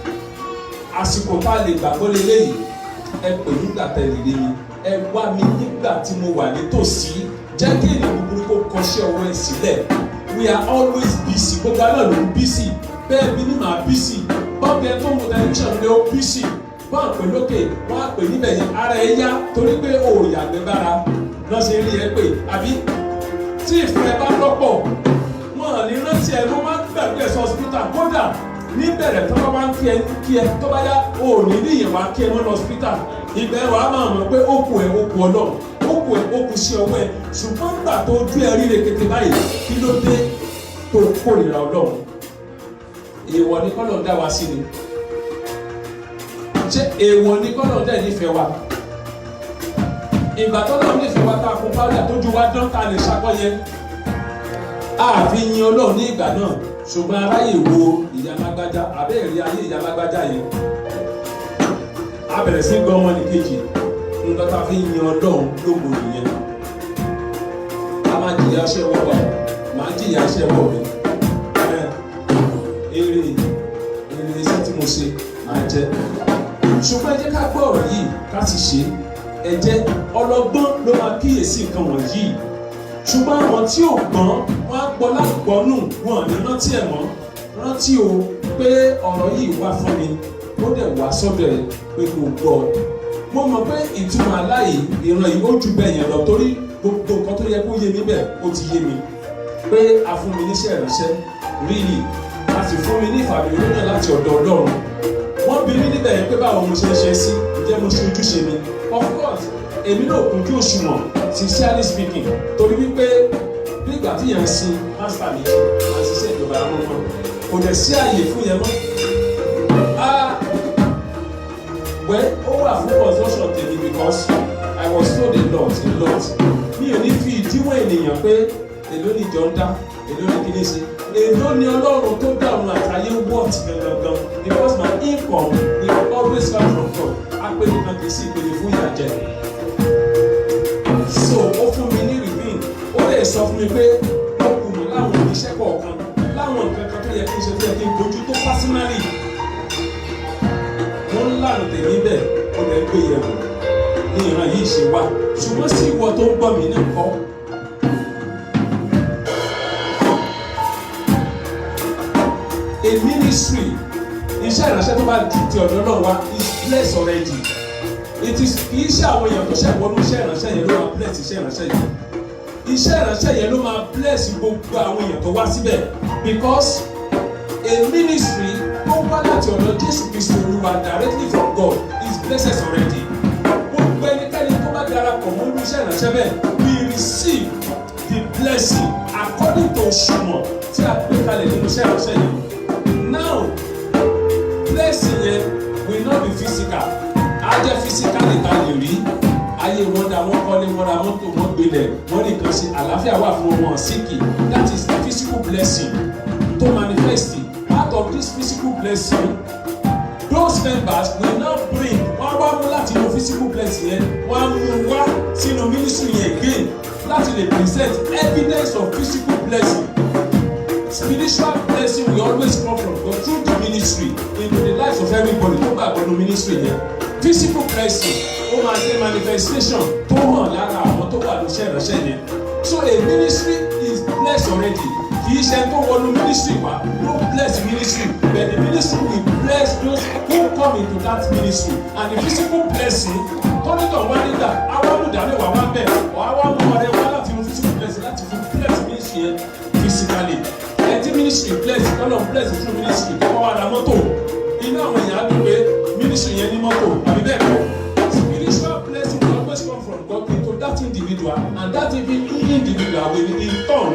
Àsìkò tá a lè gbàgbọ́ lélẹ́yìí ẹ pè nígbà tẹ̀lé mi ẹ wá mi nígbà tí mo wà nítòsí jẹ́ kí ènìyàn búburú kó kọṣẹ́ ọwọ́ ẹ sílẹ̀. We are always busy. Gbogbo àná ló ń busy. Bẹ́ẹ̀ bí ní màá busy. Bọ́ọ̀bù ẹ tó ń wo tẹlifíṣàn lé ó busy. wọ́n á pè lókè wọ́n á pè níbẹ̀ yẹn ara ẹ yá torí pé o ò yàgbẹ́ bára lọ́ ṣe rí ẹ pé àbí tí ìfẹ́ bá lọ́pọ̀ wọn à ní rántí ẹ ló máa ń gbàgbé ẹ̀sọ́ hospital kódà níbẹ̀rẹ̀ tó bá wá ń kí ẹ tó bá yá o ò ní níyẹn wá kí ẹ mọ́ lọ hospital ibẹ̀ wà á máa mọ̀ pé ó kù ẹ̀ ó kù ọlọ́run ó kù ẹ̀ ó kù sí ọwọ́ ẹ̀ ṣùgbọ́n nígbà tó ojú ẹ rí rekete báyìí kí ló dé tó kórìíra ọlọ́run èèwọ̀ ni kọ́lọ̀ dá wa sí ni ṣé èèwọ̀ ni kọ́lọ̀ dẹ̀ nífẹ̀ẹ́ wa ìgbà tó lọ́ọ̀ nífẹ̀ẹ́ wa tá a fún pálí àtójú wa dán ká lè ṣàkọ́yẹ àfi yin ọlọ́run ní ìgbà náà ṣùgbọ́n aráyè wo ìyá lágbájá àbẹ́ẹ̀rí ayé ìyá lágbájá yẹn a bẹ̀rẹ̀ sí gbọ́ wọn ní kejì nǹkan tá a fi yin ọlọ́run lóko nìyẹn a máa jìyà iṣẹ́ wọ́ wa máa jìyà iṣẹ́ wọ́ mi èrè iṣẹ́ tí mo ṣe máa jẹ́ ṣùgbọ́n ẹ jẹ́ ká gbọ́ ọ̀rọ̀ yìí ká sì ṣe ẹ jẹ́ ọlọ́gbọ́n ló máa kíyèsí nǹkan wọ̀nyí ṣùgbọ́n àwọn tí ò gbọ́n wọ́n á gbọ́ lágbọ́nù wọn ní rántí ẹ̀ mọ́ rántí o pé ọ̀rọ̀ yìí wá fún mi ó dẹ̀ wá sọ́dọ̀ ẹ̀ pé kò gbọ́ mo mọ̀ pé ìtumọ̀ aláì ìran yìí ó ju bẹ́ẹ̀ yẹn lọ torí gbogbo nǹkan tó yẹ kó yé mi bẹ́ẹ̀ ó ti yé mi pé a fún mi níṣẹ́ ìránṣẹ́ ríì a sì fún mi ní ìfàmì olóyè láti ọ̀dọ̀ Ọlọ́run wọ́n bi mí níbẹ̀ yẹn pé báwo mo ṣe ń ṣe sí ǹjẹ́ mo ṣe ojúṣe mi of course èmi náà kún kí òṣùwọ̀n sincerely speaking torí wípé nígbà tí yẹn ń sin master mi àti iṣẹ́ ìjọba àwọn ọmọ kò dẹ̀ sí àyè fún yẹn mọ́ well ó wà fún consumption tèmi because I was told a lot mi ò ní fi ìdíwọ̀n ènìyàn pé èló ni ìjọ ń dá èló ni kíní ṣe èló ni Ọlọ́run tó dá òun àtàyè wọ́ọ̀tì gangan because my income will always come from God apẹ̀lẹ̀ kan kì í sí ìpele fún ìyàjẹ́ so ó fún mi ní reveal ó lè sọ fún mi pé ó kù mí láwọn oníṣẹ́ kọ̀ọ̀kan láwọn nǹkan kan tó yẹ kí n ṣe tó yẹ kí n bójú tó personally mo ń lànà tèmi bẹ́ẹ̀ ó lè gbé yẹ̀wò ní ìran yìí ṣe wá ṣùgbọ́n sí ìwọ tó ń gbọ́ mi ní nǹkan. A ministry iṣẹ́ ìránṣẹ́ tó bá di ti ọ̀dọ́ náà wá is blessed already it is kì í ṣe àwọn èèyàn tó ṣẹ̀ wọnú iṣẹ́ ìránṣẹ́ yẹn ló máa bless iṣẹ́ ìránṣẹ́ yẹn iṣẹ́ ìránṣẹ́ yẹn ló máa bless gbogbo àwọn èèyàn tó wá síbẹ̀ because a ministry tó wá láti ọ̀dọ̀ Jésù Kristi Olúwa directly from God is blessed already gbogbo ẹnikẹ́ni tó bá darapọ̀ mọ́ iṣẹ́ ìránṣẹ́ bẹ́ẹ̀ we receive the blessing according to òṣùwọ̀n tí a gbé kalẹ̀ nínú iṣẹ́ ìránṣẹ́ yẹn. Now, blessing yẹn will not be physical. Ajẹ́ physically ta lè rí. Ayé wọn dá wọn kọ́lé wọn ra mọ́tò wọn gbilẹ̀ wọ́n nìkan ṣe àlàáfíà wà fún wọn síkì. That is the physical blessing to manifest. Part of this physical blessing, those members will now bring wọ́n wá mú láti inú physical blessing yẹn wọ́n á mú wá sínú ministry yẹn again láti lè present evidence of physical blessing. Spiritual blessing will always come from God through the ministry into the lives of everybody tó bá gbọ́dọ̀ ministry yẹn. Physical blessing ó máa ṣe manifestation tó hàn lára àwọn tó wà lóṣẹ́ ìránṣẹ́ yẹn. So a ministry is blessed already. Kì í ṣe tó wọnú ministry wa no bless ministry but the ministry will bless those who come into that ministry and the physical blessing tọ́nítọ̀ wá nígbà àwọn olùdaríwá wá bẹ̀ ọ̀ àwọn ọmọdé wá láti mú physical blessing láti fi bless ministry yẹn physically. Ministry bless kọ́nà bless through ministry kọ́ wá ra mọ́tò inú àwọn èèyàn á dùn pé ministry yẹn ní mọ́tò àbí bẹ́ẹ̀ kọ́ spiritual blessing will always come from God into that individual and that individual will in turn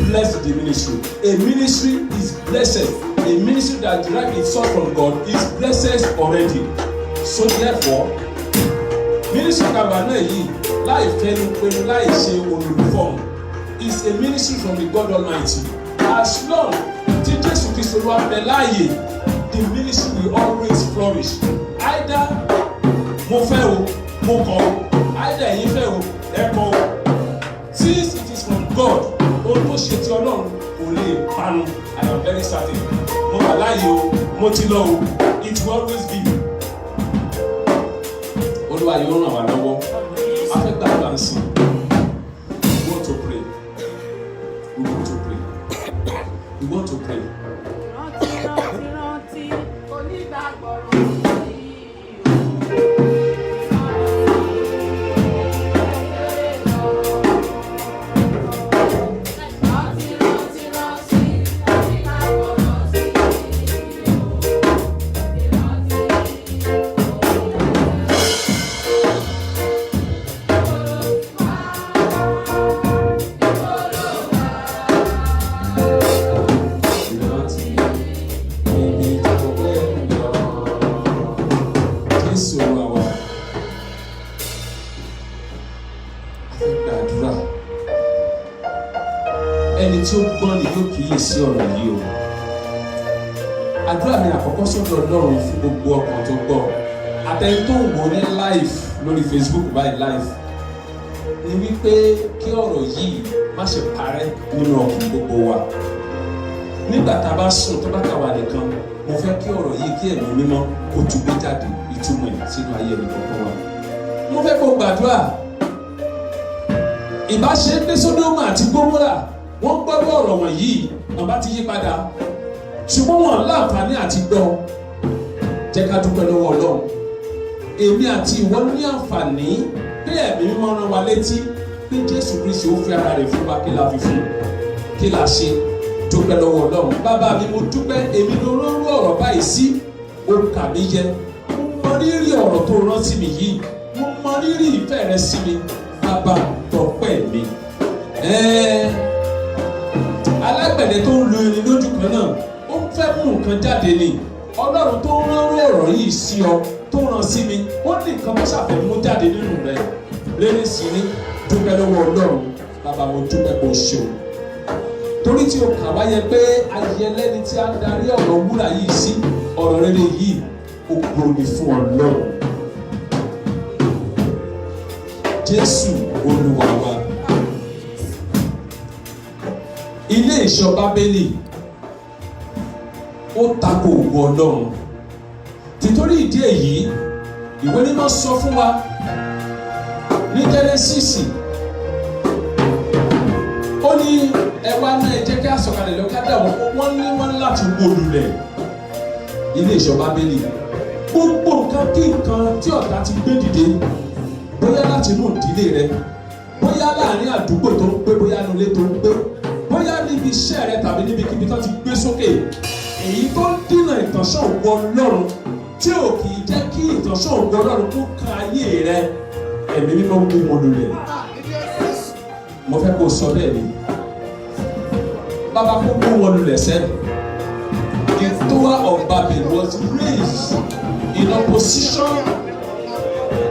bless the ministry. A ministry is blessed. A ministry that derives its source from God is blessed already. So therefore ministry kàbánà yìí láì fẹ́nu pinnu láì ṣe olùfọ́ọ̀mù is a ministry from the God Almighty. As long tí Jésù Kristo wà bẹ láàyè the ministry will always flourish. Either mo fẹ́ o mo kọ̀ o either ẹ̀yin fẹ́ o ẹ kọ̀ o since it is from God ohun tó ṣe ti Ọlọ́run kò lè parun I am very certain mo wà láàyè o mo ti lọ o it will always be. Olúwa yóò ràn wá lọ́wọ́ afẹ́gbà bá ń sìn. We want to pray. We want to pray. We want to pray. sí ọ̀rọ̀ yìí o. Àdúrà mi àkọ́kọ́ sọ́dọ̀ Ọlọ́run fún gbogbo ọkàn tó gbọ́ àtẹni tó ń wò ní live lórí Facebook báyìí live ni wípé kí ọ̀rọ̀ yìí má ṣe parẹ́ nínú ọkàn gbogbo wa. Nígbà tá a bá sùn tó bá kà wá nìkan, mo fẹ́ kí ọ̀rọ̀ yìí kí ẹ̀mí mímọ́ kó tún gbé jáde ìtumọ̀ ẹ̀ sínú ayé ẹnì kọ̀ọ̀kan wa. Mo fẹ́ kó gbàdúrà. Ìbáṣe pé Sódómù àti Gómórà wọ́n gbọ́dọ̀ ọ̀rọ̀ wọ̀nyí bàbá ti yí padà, ṣùgbọ́n wọn láǹfààní àti gbọ́. Jẹ́ ká dúpẹ́ lọ́wọ́ Ọlọ́run. Èmi àti ìwọ ní àǹfààní pé ẹ̀mí mímọ́ rán wa létí pé Jésù Kristi ó fi ara rẹ̀ fún wa, kí la fi fún, kí la ṣe. Dúpẹ́ lọ́wọ́ Ọlọ́run. Bàbá mi, mo dúpẹ́, èmi ló rán ọ̀rọ̀ báyìí sí, ó kà mí yẹ. Mo mọ rírì ọ̀rọ̀ tó rán sí mi yìí, mo mọ rírì ìfẹ́ rẹ sí mi. Bàbá, tọpẹ́ mi. Alágbẹ̀dẹ tó ń lu irin lójú kan náà, ó fẹ́ mú nǹkan jáde ni. Ọlọ́run tó rán ọ̀rọ̀ yìí sí ọ, tó rán sí mi, ó ní nǹkan tó ṣàfẹ́ mú jáde nínú rẹ̀. Rere sí ni, dúpẹ́ lọ́wọ́ Ọlọ́run. Bàbá, mo dúpẹ́ kó ṣeun. Torí tí o kà wáyé pé ayẹlẹ́ni tí a darí ọ̀rọ̀ wúrà yìí sí, ọ̀rọ̀ rere yìí, ó gbòòrò fún Ọlọ́run. Jésù Olúwa wa. Ilé ìṣọ́ Bábélì ó tako ògo Ọlọ́run. Títorí ìdí èyí, ìwé mímọ́ sọ fún wa ní Jẹ́nẹ́sísì, ó ní ẹ wá náà ẹ jẹ́ kí a sọ̀kalẹ̀ lọ ká dà wọ́n ní wọ́n láti wó lulẹ̀ ilé ìṣọ́ Bábélì. Gbogbo nǹkan kí nǹkan tí ọ̀tá ti gbé dìde, bóyá láti inú ìdílé rẹ, bóyá láàrin àdúgbò tó ń gbé, bóyá nílé tó ń gbé, bóyá níbi iṣẹ́ rẹ tàbí níbikíbi tó ti gbé sókè, èyí tó ń dínà ìtànṣán ògo Ọlọ́run tí ò kì í jẹ́ kí ìtànṣán ògo Ọlọ́run kó kan ayé rẹ, ẹ̀mí mímọ́ mú wọn lulẹ̀. Mo fẹ́ kó sọ bẹ́ẹ̀ ni. Bàbá, kó mú wọn lulẹ̀ sẹ́. The Tower of Babel was raised in opposition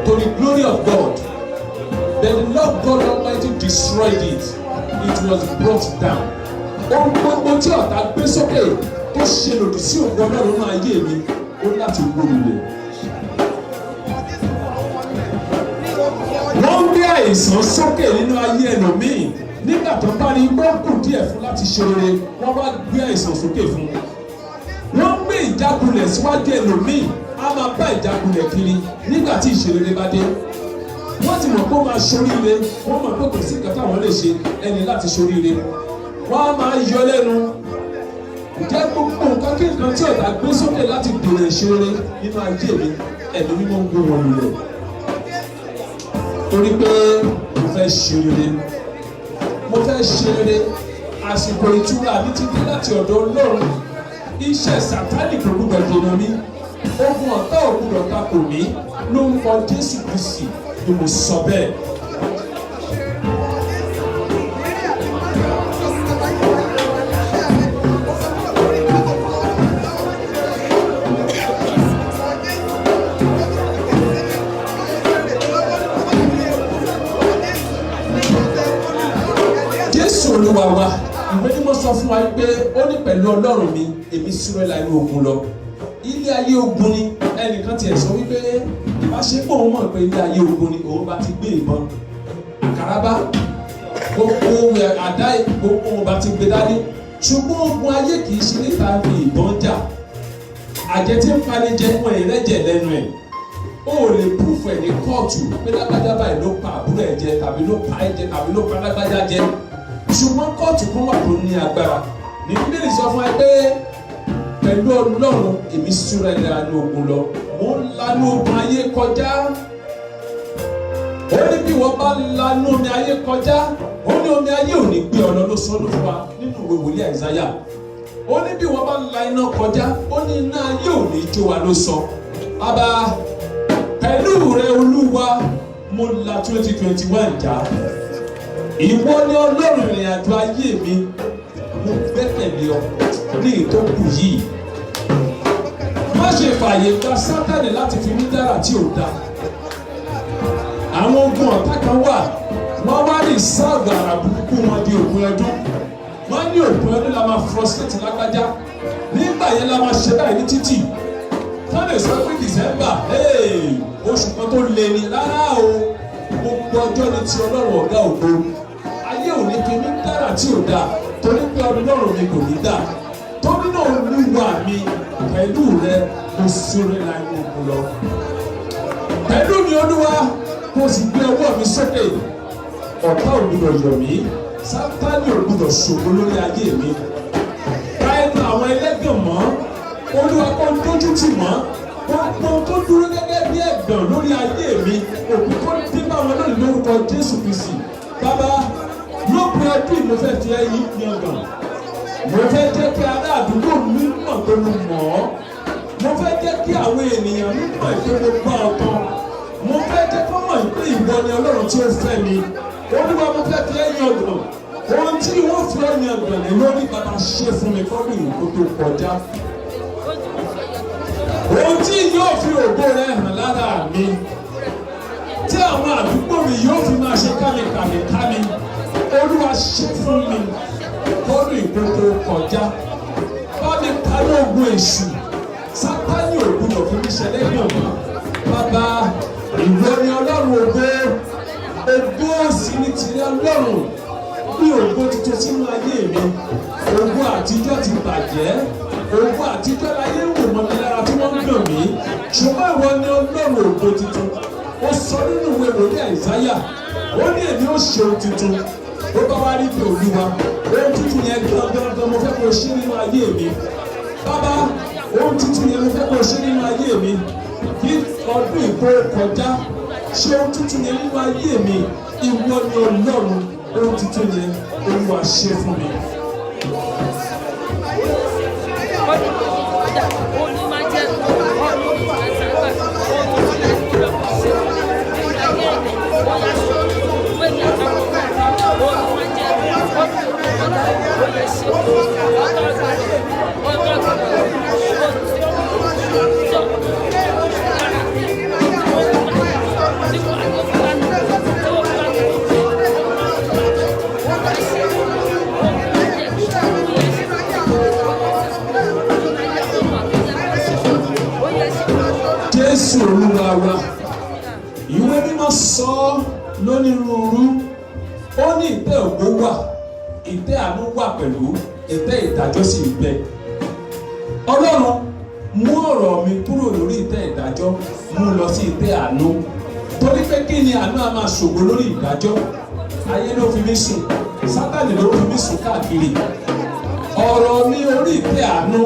to the glory of God. Then the Lord God Almighty destroyed it. It was brought down. Ohun gbogbo tí ọ̀tá gbé sókè tó ṣe lòdì sí ògo Ọlọ́run náà ayé mi, ó láti wó lulẹ̀. Wọ́n gbé àìsàn sókè nínú ayé ẹlòmíì. Nígbà tó bá rí pé kù díẹ̀ fún láti ṣe rere, wọ́n wá gbé àìsàn sókè fún. Wọ́n gbé ìjákulẹ̀ síwájú ẹlòmíì, á máa bá ìjákulẹ̀ kiri nígbà tí ìṣerere bá dé. Wọ́n ti mọ̀ pé ó máa ṣoríire, wọ́n mọ̀ pé kò sí nǹkan táwọn lè ṣe ẹni láti ṣoríire. Wọ́n á máa yọ lẹ́nu. Ǹjẹ́ gbogbo nǹkan kí nǹkan tí ọ̀tá gbé sókè láti dènà ìṣerere nínú ayé mi, ẹ̀mí mímọ́ ń gbé wọn lulẹ̀. Torí pé mo fẹ́ ṣe rere. Mo fẹ́ ṣe rere. Àsìkò ìtura mi ti dé láti ọ̀dọ̀ Ọlọ́run. Iṣẹ́ Sátánì kò gbọdọ̀ dènà mi. Ogun ọ̀tá ò gbọdọ̀ takò mí. Lórúkọ Jésù Kristi ni mo sọ bẹ́ẹ̀. Jésù Olúwa wa, ìwé mímọ́ sọ fún wa pé ó ní pẹ̀lú Ọlọ́run mi, èmi súré la inú ogun lọ. Ilé ayé ogun ni. Ẹnìkan tiẹ̀ sọ wípé ìbáṣepọ̀ òun mọ̀ pé ilé ayé ogun ni, òun bá ti gbé ìbọn àkàràbá, gbogbo àdá, gbogbo òun bá ti gbé dání. Ṣùgbọ́n ogun ayé kì í ṣe níta fi ìbọn jà. Àjẹ́ tí ń pani jẹ fún ìrẹ́jẹ̀ lẹ́nu ẹ̀. O ò lè púfù ẹ̀ ní kóòtù pé lágbájá báyìí ló pa àbúrò ẹ̀ jẹ tàbí ló pa ẹ̀ jẹ tàbí ló pa lágbájá jẹ. Ṣùgbọ́n kóòtù kan wà tó ní agbára. Ní Bíbélì sọ fún ẹ pé pẹ̀lú Ọlọ́run èmi súré lẹ́nu ogun lọ. Mo ń lanú ogun ayé kọjá. Ó ní bí wọ́n bá lanú omi ayé kọjá, ó ní omi ayé ò ní gbé ọ̀nà ló sọ́dún fún wa nínú ìwé wòlíì Àìsáyà. Ó ní bí wọ́n bá la iná kọjá, ó ní iná ayé ò ní jó wa ló sọ. Bàbá, pẹ̀lú rẹ Olúwa, mo la 2021 já. Ìwọ ni Ọlọ́run ìrìn àjò ayé mi. Mo gbẹ́kẹ̀lé ọ ní ìtọ́kù yìí. Má ṣe fààyè gba Sátánì láti fi mí dára tí ò dáa. Àwọn ogun ọ̀tá kan wà, wọ́n wá ní sáàgà àrà burúkú wọn di òpin ọdún. wọ́n ní òpin ọdún la máa frustrate lágbájá nígbà yẹn la máa ṣe báyìí ní títì wọ́n lè sọ pé December oṣù kan tó le ni rárá o gbogbo ọjọ́ ni ti Ọlọ́run ọ̀gá ògo ayé ò ní kíní dára tí ò dáa torí pé Ọlọ́run mi kò ní dáa torí náà Olúwa mi pẹ̀lú rẹ kò sóre láì òkú lọ pẹ̀lú mi Olúwa kò sì gbé ọwọ́ mi sókè ọ̀tá ò gbọdọ̀ yọ̀ mí Sátánì ò gbọdọ̀ ṣògo lórí ayé mi báyìí àwọn ẹlẹ́gàn mọ́ Olúwa kò dójú tì mọ́ gbogbo tó dúró gẹ́gẹ́ bí ẹ̀gàn lórí ayé mi òkú kó dé bá wọn náà lórúkọ Jésù Kristi bàbá lópin ọdún mo fẹ́ fi ẹyin yangàn mo fẹ́ jẹ́ kí ará àdúgbò mi mọ̀ pé mo mọ̀ ọ́ mo fẹ́ jẹ́ kí àwọn ènìyàn mi mọ̀ pé mo gbọ́ ọ̀tán mo fẹ́ jẹ́ kó mọ̀ pé ìwọ ni Ọlọ́run tí ó fẹ́ mi Olúwa mo fẹ́ fi ẹyin yangàn ohun tí wọ́n fi ẹyin yangàn lé lórí bàbá ṣe fún mi kọ́ bí ìkó tó kọjá ohun tí yóò fi ògo rẹ hàn lára mi tí àwọn àdúgbò mi yóò fi máa ṣe kámi Olúwa ṣe fún mi lórí ìgbókò kọjá bá mi parí ogun èṣù Sátánì ò gbọdọ̀ fún mi ṣẹlẹ̀ ní ọ̀mọ́ bàbá ìwọ ni Ọlọ́run ògo sì ni tìrẹ Ọlọ́run bí ògo tuntun sínú ayé mi ògo àtijọ́ ti bàjẹ́ ògo àtijọ́ láyé wò mọ́ mi lára tí wọ́n ń gbọ̀n mí ṣùgbọ́n ìwọ ni Ọlọ́run ògo tuntun ó sọ nínú ìwé ìròyìn Àìsáyà ó ní èmi ó ṣe ohun tuntun ó bá wá rí pé Olúwa ohun tuntun yẹn gangan mo fẹ́ kó ṣe nínú ayé mi bàbá ohun tuntun yẹn mo fẹ́ kó ṣe nínú ayé mi kí ọdún ìkó kọjá ṣe ohun tuntun yẹn nínú ayé mi ìwọ ni Ọlọ́run ohun tuntun yẹn Olúwa ṣe fún mi. Jésù Olúwa wa ìwé mímọ́ sọ lónírúurú ó ní ìtẹ́ ògo wà ìtẹ́ àánú wà pẹ̀lú ìtẹ́ ìdájọ́ sì ń bẹ Ọlọ́run mú ọ̀rọ̀ mi kúrò lórí ìtẹ́ ìdájọ́ mú lọ sí ìtẹ́ àánú torí pé kí ni àánú a máa ṣògo lórí ìdájọ́ ayé ló fi mí sùn Sátánì ló fi mí sùn káàkiri ọ̀rọ̀ mi orí ìtẹ́ àánú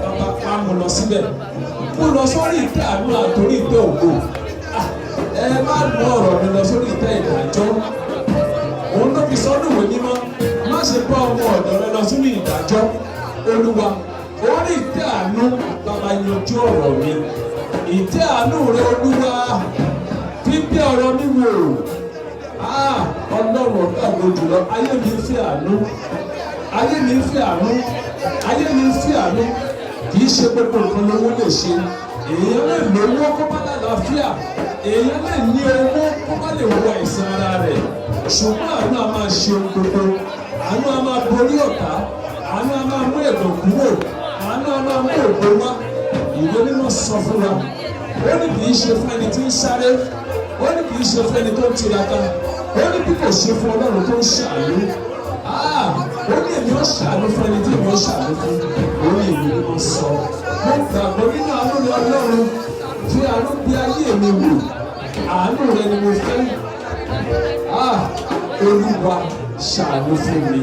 bàbá pa mo lọ síbẹ̀ mo lọ sórí ìtẹ́ àánú àtòrí ìtẹ́ ògo ẹ má mú ọ̀rọ̀ mi lọ sórí ìtẹ́ ìdájọ́ òun ló fi sọ́dún ìwé mímọ́ má ṣe bá ọmọ ọ̀dọ̀ rẹ lọ sínú ìdájọ́ Olúwa orí ìtẹ́ àánú bàbá yanjú ọ̀rọ̀ mi ìtẹ́ àánú rẹ Olúwa fífi ọ̀rọ̀ mi wò Ọlọ́run ọ̀gá ògo jùlọ ayé mi ń fẹ́ àánú ayé mi ń fẹ́ àánú ayé mi ń fẹ́ àánú kì í ṣe gbogbo nǹkan lówó lè ṣe èèyàn lè lówó kó bá lálàáfíà èèyàn lè ní owó kó bá lè wọ àìsàn ara rẹ̀ ṣùgbọ́n àánú a máa ṣe ohun gbogbo àánú a máa borí ọ̀tá àánú a máa mú ẹ̀gàn kúrò àánú a máa mú ògo wá ìwé mímọ́ sọ fún wa ó ní kì í ṣe fún ẹni tí ń sáré ó ní kì í ṣe fún ẹni tó ń tiraka ó ní bí kò ṣe fún Ọlọ́run tó ń ṣàánú ó ní èmi ó ṣàánú fún ẹni tí èmi ó ṣàánú fún ó ní ìwé mímọ́ sọ mo gbàgbọ́ nínú àánú rẹ Ọlọ́run fi àánú bí ayé mi wò àánú rẹ ni mo fẹ́ Olúwa ṣàánú fún mi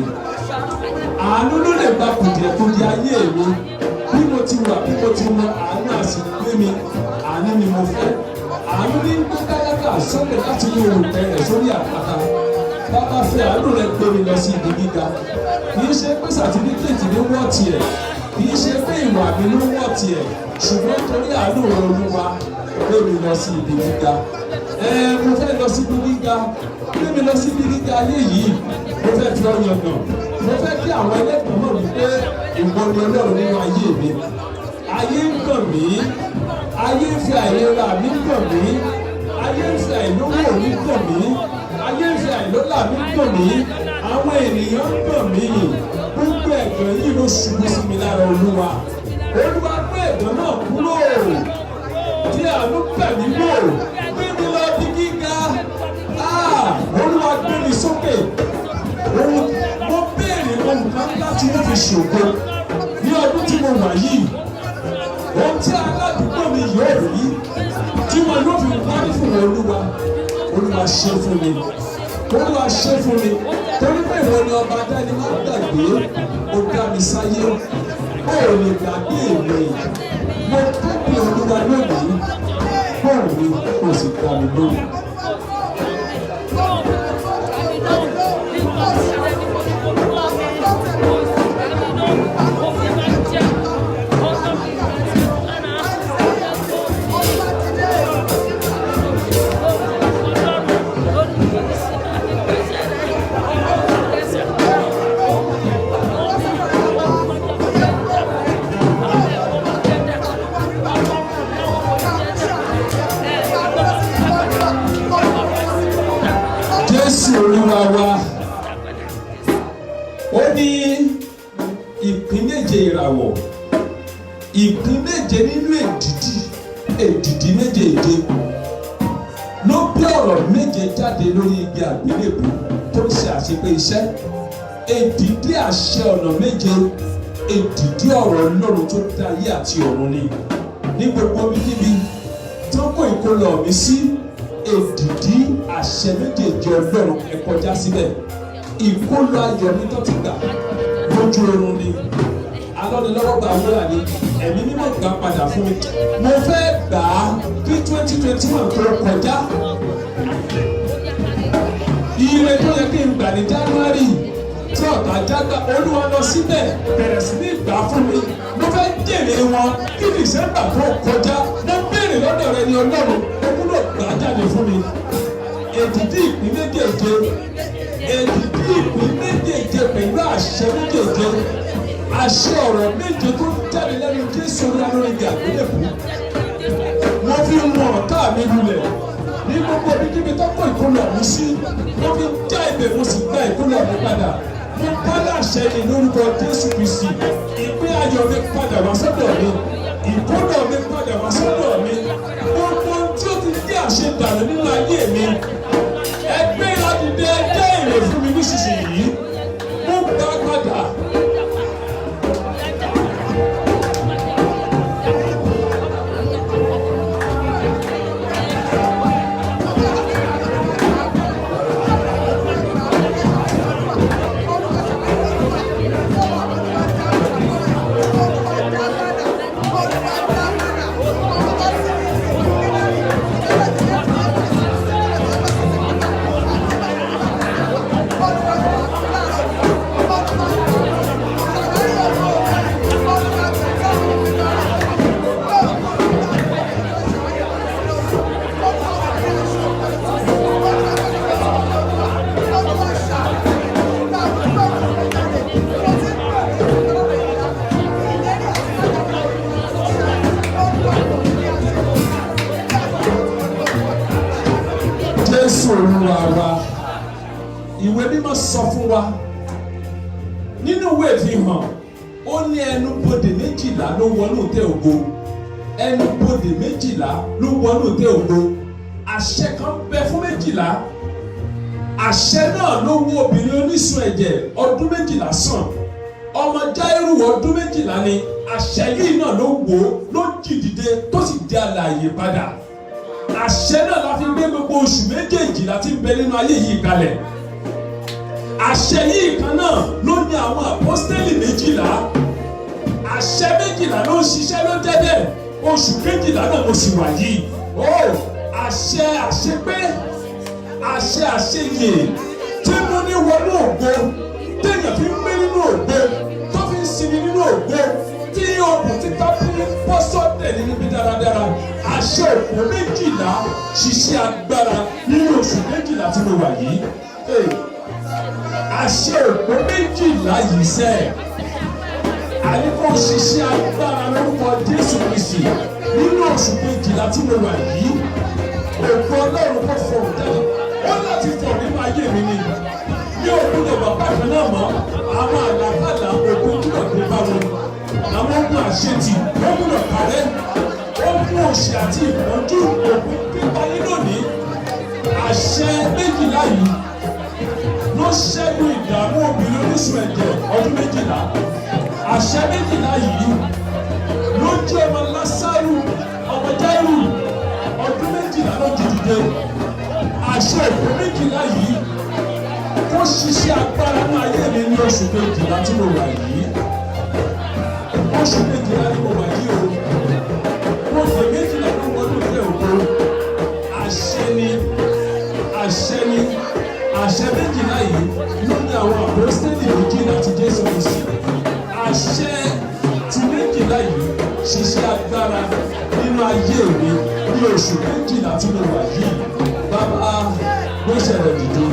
àánú ló lè gba kùdìẹ̀kudì ayé mi bí mo ti wà bí mo ti mọ àánú àsìkò mi àánú ni mo fẹ́ àánú ní gbé káyáká sọ́kẹ̀ láti ní olùkẹ́ rẹ̀ sórí àpáta bàbá fẹ́ àánú rẹ gbé mi lọ sí ibi gíga kì í ṣe pé sàtífíkẹ́tì ló wọ́ tiẹ̀ kì í ṣe pé ìwà mi ló wọ́ tiẹ̀ ṣùgbọ́n torí àánú rẹ Olúwa gbé mi lọ sí ibi gíga mo fẹ́ lọ sí ibi gíga gbé mi lọ sí ibi gíga ayé yìí mo fẹ́ fi ọyàn gàn mo fẹ́ kí àwọn ẹlẹ́gbọ̀n náà wí pé ìwọ ni Ọlọ́run nínú ayé mi ayé ń gàn mí ayé ń fi àìlera mi gàn mí ayé ń fi àìlówó mi gàn mí ayé ń fi àìlọ́lá mi gàn mí àwọn ènìyàn ń gàn mí gbogbo ẹ̀gbọ́n yìí ló ṣubú sí mi lára Olúwa. Olúwa gbé ẹ̀gbọ́n náà kúrò. Tí àánú bẹ̀ mí wò, gbé mi lọ bí gíga. Olúwa gbé mi sókè. Mo béèrè ohun kan láti ní fi ṣògo ní ọdún tí mo wà yìí. Ohun tí aládùúgbò mi yóò rí tí wọn yóò fi wá ní fún Olúwa. Olúwa ṣe fún mi. Olúwa ṣe fún mi. Torí pé ìwọ ni ọba dání máa gbàgbé. Ó dá mi sáyé. Ó lè gbàgbé mi. Mo képe Olúwa lónìí. Bọ́ọ̀ mi kò sì dá mi lónìí. Olúwa wa, ó ní ìpín méje ìràwọ̀, ìpín méje nínú èdìdì méjèèje ló bí ọ̀rọ̀ méje jáde lórí igi àgbélébùú tó ń ṣe àṣepé iṣẹ́. Èdìdì àṣẹ ọ̀nà méje, èdìdì ọ̀rọ̀ Ọlọ́run tó dá ayé àti ọ̀run ni. Ní gbogbo níbi tó kó ìkólọ mi sí, èdìdì àṣẹ méjèèjì Ọlọ́run ẹ kọjá síbẹ̀. Ìkólọ ayọ̀ mi tó ti gbà lójú oorun ni. Alọ́nilọ́wọ́ gba wúrà ni. Ẹ̀mí mímọ́ gbà padà fún mi. Mo fẹ́ gbà á kí 2021 tó kọjá. Ire tó yẹ kí n gbà ní January tí ọ̀tá jágbá Olúwa lọ síbẹ̀ bẹ̀rẹ̀ sí ní ìgbà fún mi. Mo fẹ́ jèrè wọn kí December tó kọjá. Mo béèrè lọ́dọ̀ rẹ ní Ọlọ́run. Ó kúrò gbà jáde fún mi. Èdìdì ìpín méjèèje. Èdìdì ìpín méjèèje pẹ̀lú àṣẹ méjèèje. Àṣẹ ọ̀rọ̀ méje tó jáde lẹ́nu Jésù lórí igi àgbélébùú. Mo fi mọ ọ̀tá mi lulẹ̀. Ní gbogbo ibikíbi tó kó ìkólọ mi sí, mo fi já ibẹ̀ mo sì gba ìkólọ mi padà. Mo bá láṣẹ ní lórúkọ Jésù Kristi. Ìpín ayọ̀ mi padà wá sọ́dọ̀ mi. Ìkólọ mi padà wá sọ́dọ̀ mi. Gbogbo tí ó ti jẹ́ àṣedànù nínú ayé mi. Ẹgbẹ́ adìde jẹ́ èrè fún mi nísinsìnyí. Mo gbà padà. Olúwa wa, ìwé mímọ́ sọ fún wa nínú ìwé ìfihàn, ó ní ẹnubodè méjìlá ló wọnú ìtẹ́ ògo. Ẹnubodè méjìlá ló wọnú ìtẹ́ ògo. Àṣẹ kan bẹ fún méjìlá. Àṣẹ náà ló wo obìnrin onísun ẹ̀jẹ̀ ọdún méjìlá sàn. Ọmọ Jáírù ọdún méjìlá ni. Àṣẹ yìí náà ló wò ó, ló jí dìde tó sì di alààyè padà. Àṣẹ náà la fi gbé gbogbo oṣù méjèèjì láti ń bẹ nínú ayé yìí kalẹ̀. Àṣẹ yìí kan náà ló ní àwọn àpọ́stélì méjìlá. Àṣẹ méjìlá ló ń ṣiṣẹ́ ló jẹ́ bẹ́ẹ̀. Oṣù méjìlá náà mo sì wà yìí. Àṣẹ àṣepé, àṣẹ àṣeyè tí mo ní wọnú ògo, téèyàn fi ń gbé nínú ògo, tó fi ń sinmi nínú ògo, tí oògùn títà fún bọ́ sọ́tẹ̀ níbi dáradára. Àṣẹ òkú méjìlá ṣiṣẹ́ agbára nínú oṣù méjìlá tí mo wà yìí. Àṣẹ òkú méjìlá yìí sẹ́, àníkó ṣiṣẹ́ agbára lórúkọ Jésù Kristi nínú oṣù méjìlá tí mo wà yìí. Òkú Ọlọ́run kò fọ̀ jáde, ó láti fọ̀ nínú ayé mi ni. Mi ò gbọdọ̀ wà bákan náà mọ́ àwọn àlàkàlà òkú gbúdọ̀ tó bá wọn àwọn ogun àṣetì ó gbúdọ̀ parẹ́ ogun òṣì àti ìpọ́njú òkú pípa yín lónìí àṣẹ méjìlá yìí ló ṣẹ́gun ìdààmú obìnrin oníṣun ẹ̀jẹ̀ ọdún 12 àṣẹ méjìlá yìí ló jẹ́ ọmọ Lásárù ọmọ Jáírù ọdún 12 ló jí dìde àṣẹ ìpè méjìlá yìí kó ṣiṣẹ́ agbára ní ayé mi ní oṣù 12 tí mo wà yìí oṣù 12 ni mo wà yìí o mo fẹ́ 12 ló wọnú ilé òkú àṣẹ ni àṣẹ méjìlá yìí ló ní àwọn àpọ́stélì méjìlá ti Jésù Kristi àṣẹ ti méjìlá yìí ṣiṣẹ́ agbára nínú ayé mi ní oṣù 12 tí mo wà yìí bàbá ló ṣẹlẹ̀ dìde.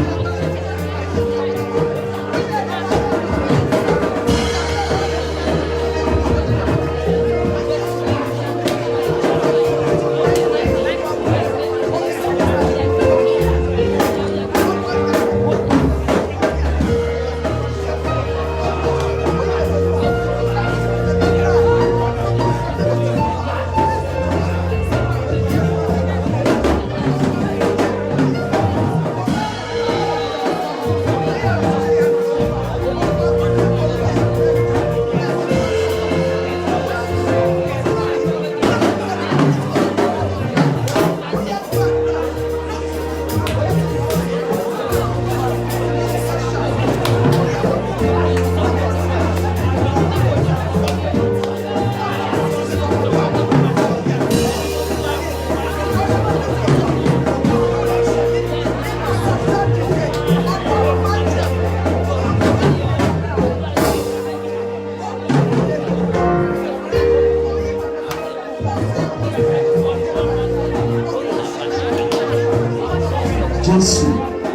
Jésù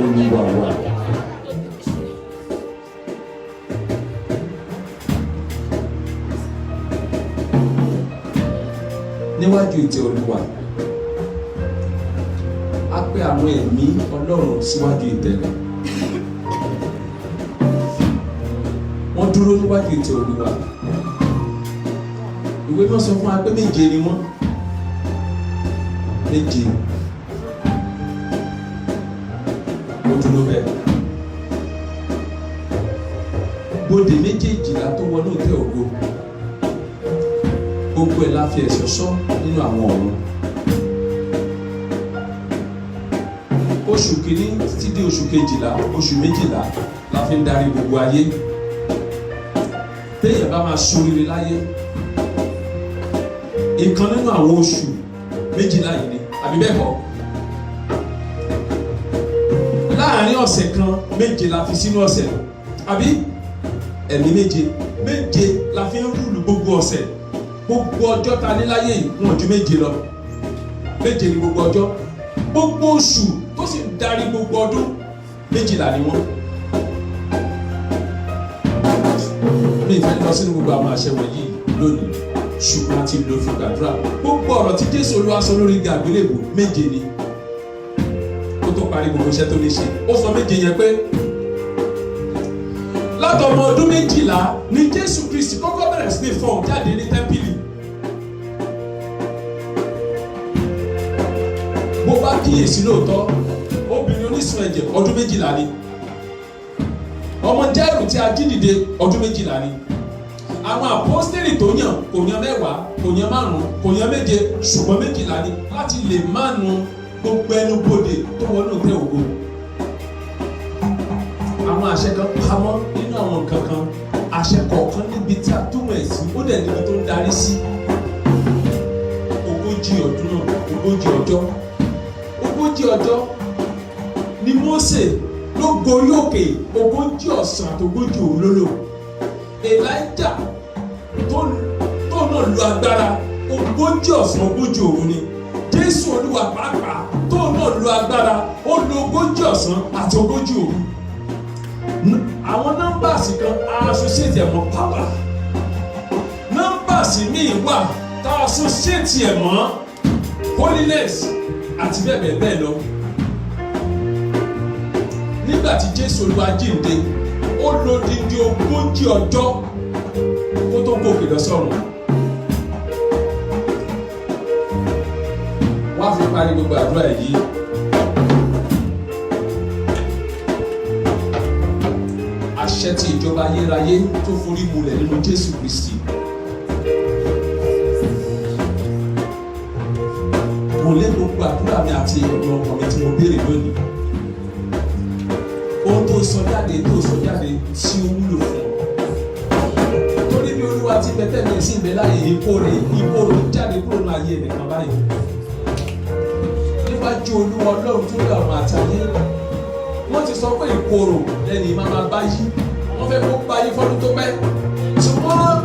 Olúwa wa. Níwájú ìtẹ́ Olúwa, a pè àwọn ẹ̀mí Ọlọ́run síwájú ìtẹ́ rẹ̀. Wọ́n dúró níwájú ìtẹ́ Olúwa. Ìwé náà sọ fún wa pé méje ni wọ́n. Méje. Dúró bẹ́ẹ̀. Bóde méjèèjìlá tó wọnú ìtẹ́ ògo gbogbo ẹ̀ la fi ẹ̀ṣọ́ ṣọ́ nínú àwọn ọ̀run. Oṣù kìíní títí dé oṣù kejìlá oṣù 12 la fi ń darí gbogbo ayé. Téèyàn bá máa ṣoríire láyé ìkan nínú àwọn oṣù 12 yìí ni àbí bẹ́ẹ̀ kọ́. Láàárín ọ̀sẹ̀ kan 7 la fi sínú ọ̀sẹ̀ àbí ẹ̀mí 7 la fi ń rúlù gbogbo ọ̀sẹ̀ gbogbo ọjọ́ ta ní láyé yìí wọn ju 7 lọ 7 ni gbogbo ọjọ́ gbogbo oṣù tó sì ń darí gbogbo ọdún 12 ni wọ́n. Mi ìfẹ́ lọ sínú gbogbo àwọn àṣẹ wọ̀nyí lónìí ṣùgbọ́n a ti lò fún gbàdúrà gbogbo ọ̀rọ̀ tí Jésù Olúwa sọ lórí igi àgbélébùú 7 ni tó parí gbogbo iṣẹ́ tó lè ṣe ó sọ 7 yẹn pé látọmọ ọdún 12 ni Jésù Kristi kọ́kọ́ bẹ̀rẹ̀ sí ní fọ́n jáde ní tẹ́ḿpìlì. Bó bá kíyèsí lóòótọ́ obìnrin oníṣun ẹ̀jẹ̀ ọdún 12 ni ọmọ Jáírù tí a jí dìde ọdún 12 ni àwọn àpọ́stélì tó yàn kò yan 10 kò yan 5 kò yan 7 ṣùgbọ́n 12 ni láti lè mánu gbogbo ẹnu bodè tó wọnú ìtẹ́ ògo. Àwọn àṣẹ kan pamọ́ nínú àwọn nǹkan kan àṣẹ kọ̀ọ̀kan níbi tí a túmọ̀ ẹ̀ sí ó dẹ̀ níbi tó ń darí sí. 40 ọdún náà 40 ọjọ́ 40 ọjọ́ ni Mósè ló gorí òkè 40 ọ̀sán àti 40 òru ló lò. Èlíjà tó náà lo agbára 40 ọ̀sán 40 òru ni. Jésù Olúwa pàápàá tó náà lo agbára ó lo 40 ọ̀sán àti 40 òru. Àwọn nọ́mbàsì kan associate ẹ̀ mọ́ power. Nọ́mbàsì míì wà tá associate ẹ̀ mọ́ holiness àti bẹ́ẹ̀ bẹ́ẹ̀ lọ. Nígbà tí Jésù Olúwa jíǹde ó lò dídí 40 ọjọ́ kó tó gòkè lọ sọ́run. wọ́n á fi parí gbogbo àdúrà yìí. àṣẹ tí ìjọba ayérayé tó forí mulẹ̀ nínú Jésù Kristi. mo lé gbogbo àdúrà mi àti ọ̀dọ̀ ọkàn mi tí mo béèrè lónìí. ohun tó sọ jáde tí ó wúlò fún ọ. torí bí Olúwa ti bẹ tẹ́lẹ̀ sí ìbẹ́ láàyè ìkorò jáde kúrò ní ayé ẹnìkan báyìí. níwájú Olúwa Ọlọ́run tó dá ọ̀run àti ayé. wọ́n ti sọ pé ìkorò lẹ́ni máa bá yí. wọ́n fẹ́ kó bá yí fọ́dún tó pẹ́. ṣùgbọ́n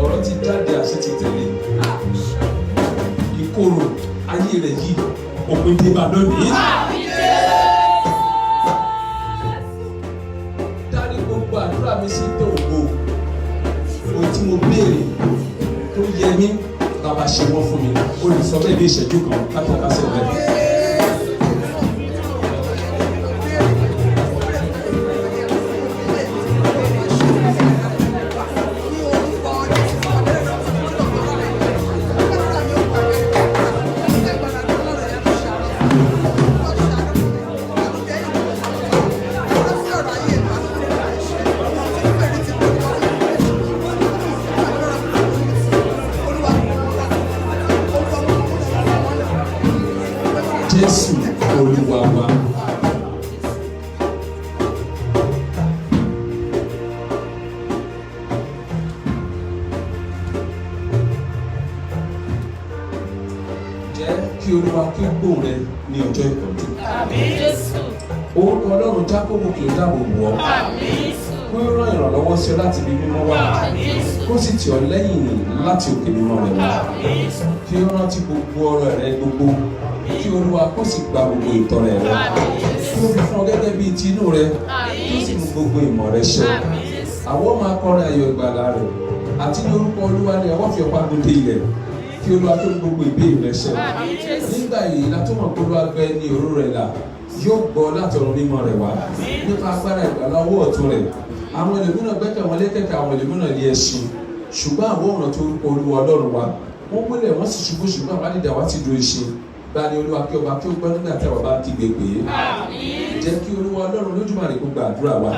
ọ̀rọ̀ ti jáde àṣẹ ti tẹ̀lé. ìkorò ayé rẹ̀ yìí òpin dé bá lónìí. dárí gbogbo àdúrà mi sí tó ògo. ohun tí mo béèrè tó yẹ mí bàbá ṣe wọ́n fún mi. ó lè sọ bẹ́ẹ̀ bí ìṣẹ́jú kan kátàkásẹ̀ bẹ́ẹ̀. Jésù Olúwa wa. Jẹ́ kí Olúwa kí ó gbóhùn rẹ ní ọjọ́ ìpọ́njú. Àmín Jésù. Orúkọ Ọlọ́run Jákọ́bù kí ó dáàbò bò ọ́. Àmín. Kó rán ìrànlọ́wọ́ sí ọ láti ibi mímọ́ wá. Kó sì tì ọ́ lẹ́yìn láti òkè mímọ́ rẹ̀ wá. Kí ó rántí gbogbo ọrọ̀ rẹ gbogbo. Kí Olúwa kó sì gba gbogbo ìtọrẹ rẹ. Kí ó fi fún ọ gẹ́gẹ́ bíi ti inú rẹ. Kí ó sì mú gbogbo ìmọ̀ rẹ ṣẹ. Àwọn máa kọrin ayọ̀ ìgbàlà rẹ̀. Àti ní orúkọ Olúwa ni àwọn fi ọ̀pá gbòde ilẹ̀. Kí Olúwa tó ní gbogbo ìbéèrè rẹ ṣẹ. Nígbà yìí la tó mọ̀ pé Olúwa gbẹ ní òró rẹ̀ là. Yóò gbọ́ látọ̀run mímọ́ rẹ̀ wá. Nípa agbára ìgbàlà ọwọ́ ọ̀tún rẹ̀. Àwọn ẹlòmíràn gbẹ́kẹ̀ wọn lé kẹ̀kẹ́, àwọn ẹlòmíràn lé ẹṣin. Ṣùgbọ́n àwọn ọ̀ràn tó orúkọ Olúwa Ọlọ́run wa. Wọ́n múlẹ̀ wọ́n sì ṣubú ṣùgbọ́n àbádìdà wá ti do ìṣe. Gbani Olúwa kí ọba kí ó gbọ́ nígbà tí àwọn bá kígbe pé. Jẹ́ kí Olúwa Ọlọ́run Olódùmarè kó gba àdúrà wa.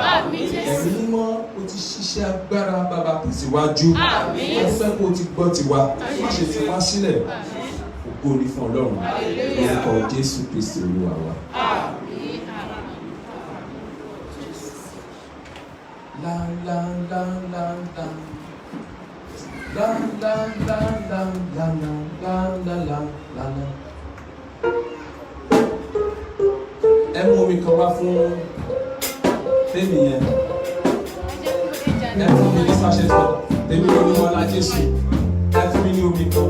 Ẹ̀mí mímọ́ o ti ṣiṣẹ́ agbára bàbá tẹ̀síwájú. Wọ́n fẹ́ kó o ti gbọ́ tiwa. Má ṣe ti wá sílẹ̀. Ògo ni fún Ọlọ́run. Orúkọ Jésù Kristi Olúwa wa. La la la la la. La la la la la la la la la la. Ẹ mú omi kan wá fún tèmi yẹn. Ẹ fún mi ní sachet kan. Tèmi ló ní wọn lá Jésù. Ẹ fún mi ní omi kan.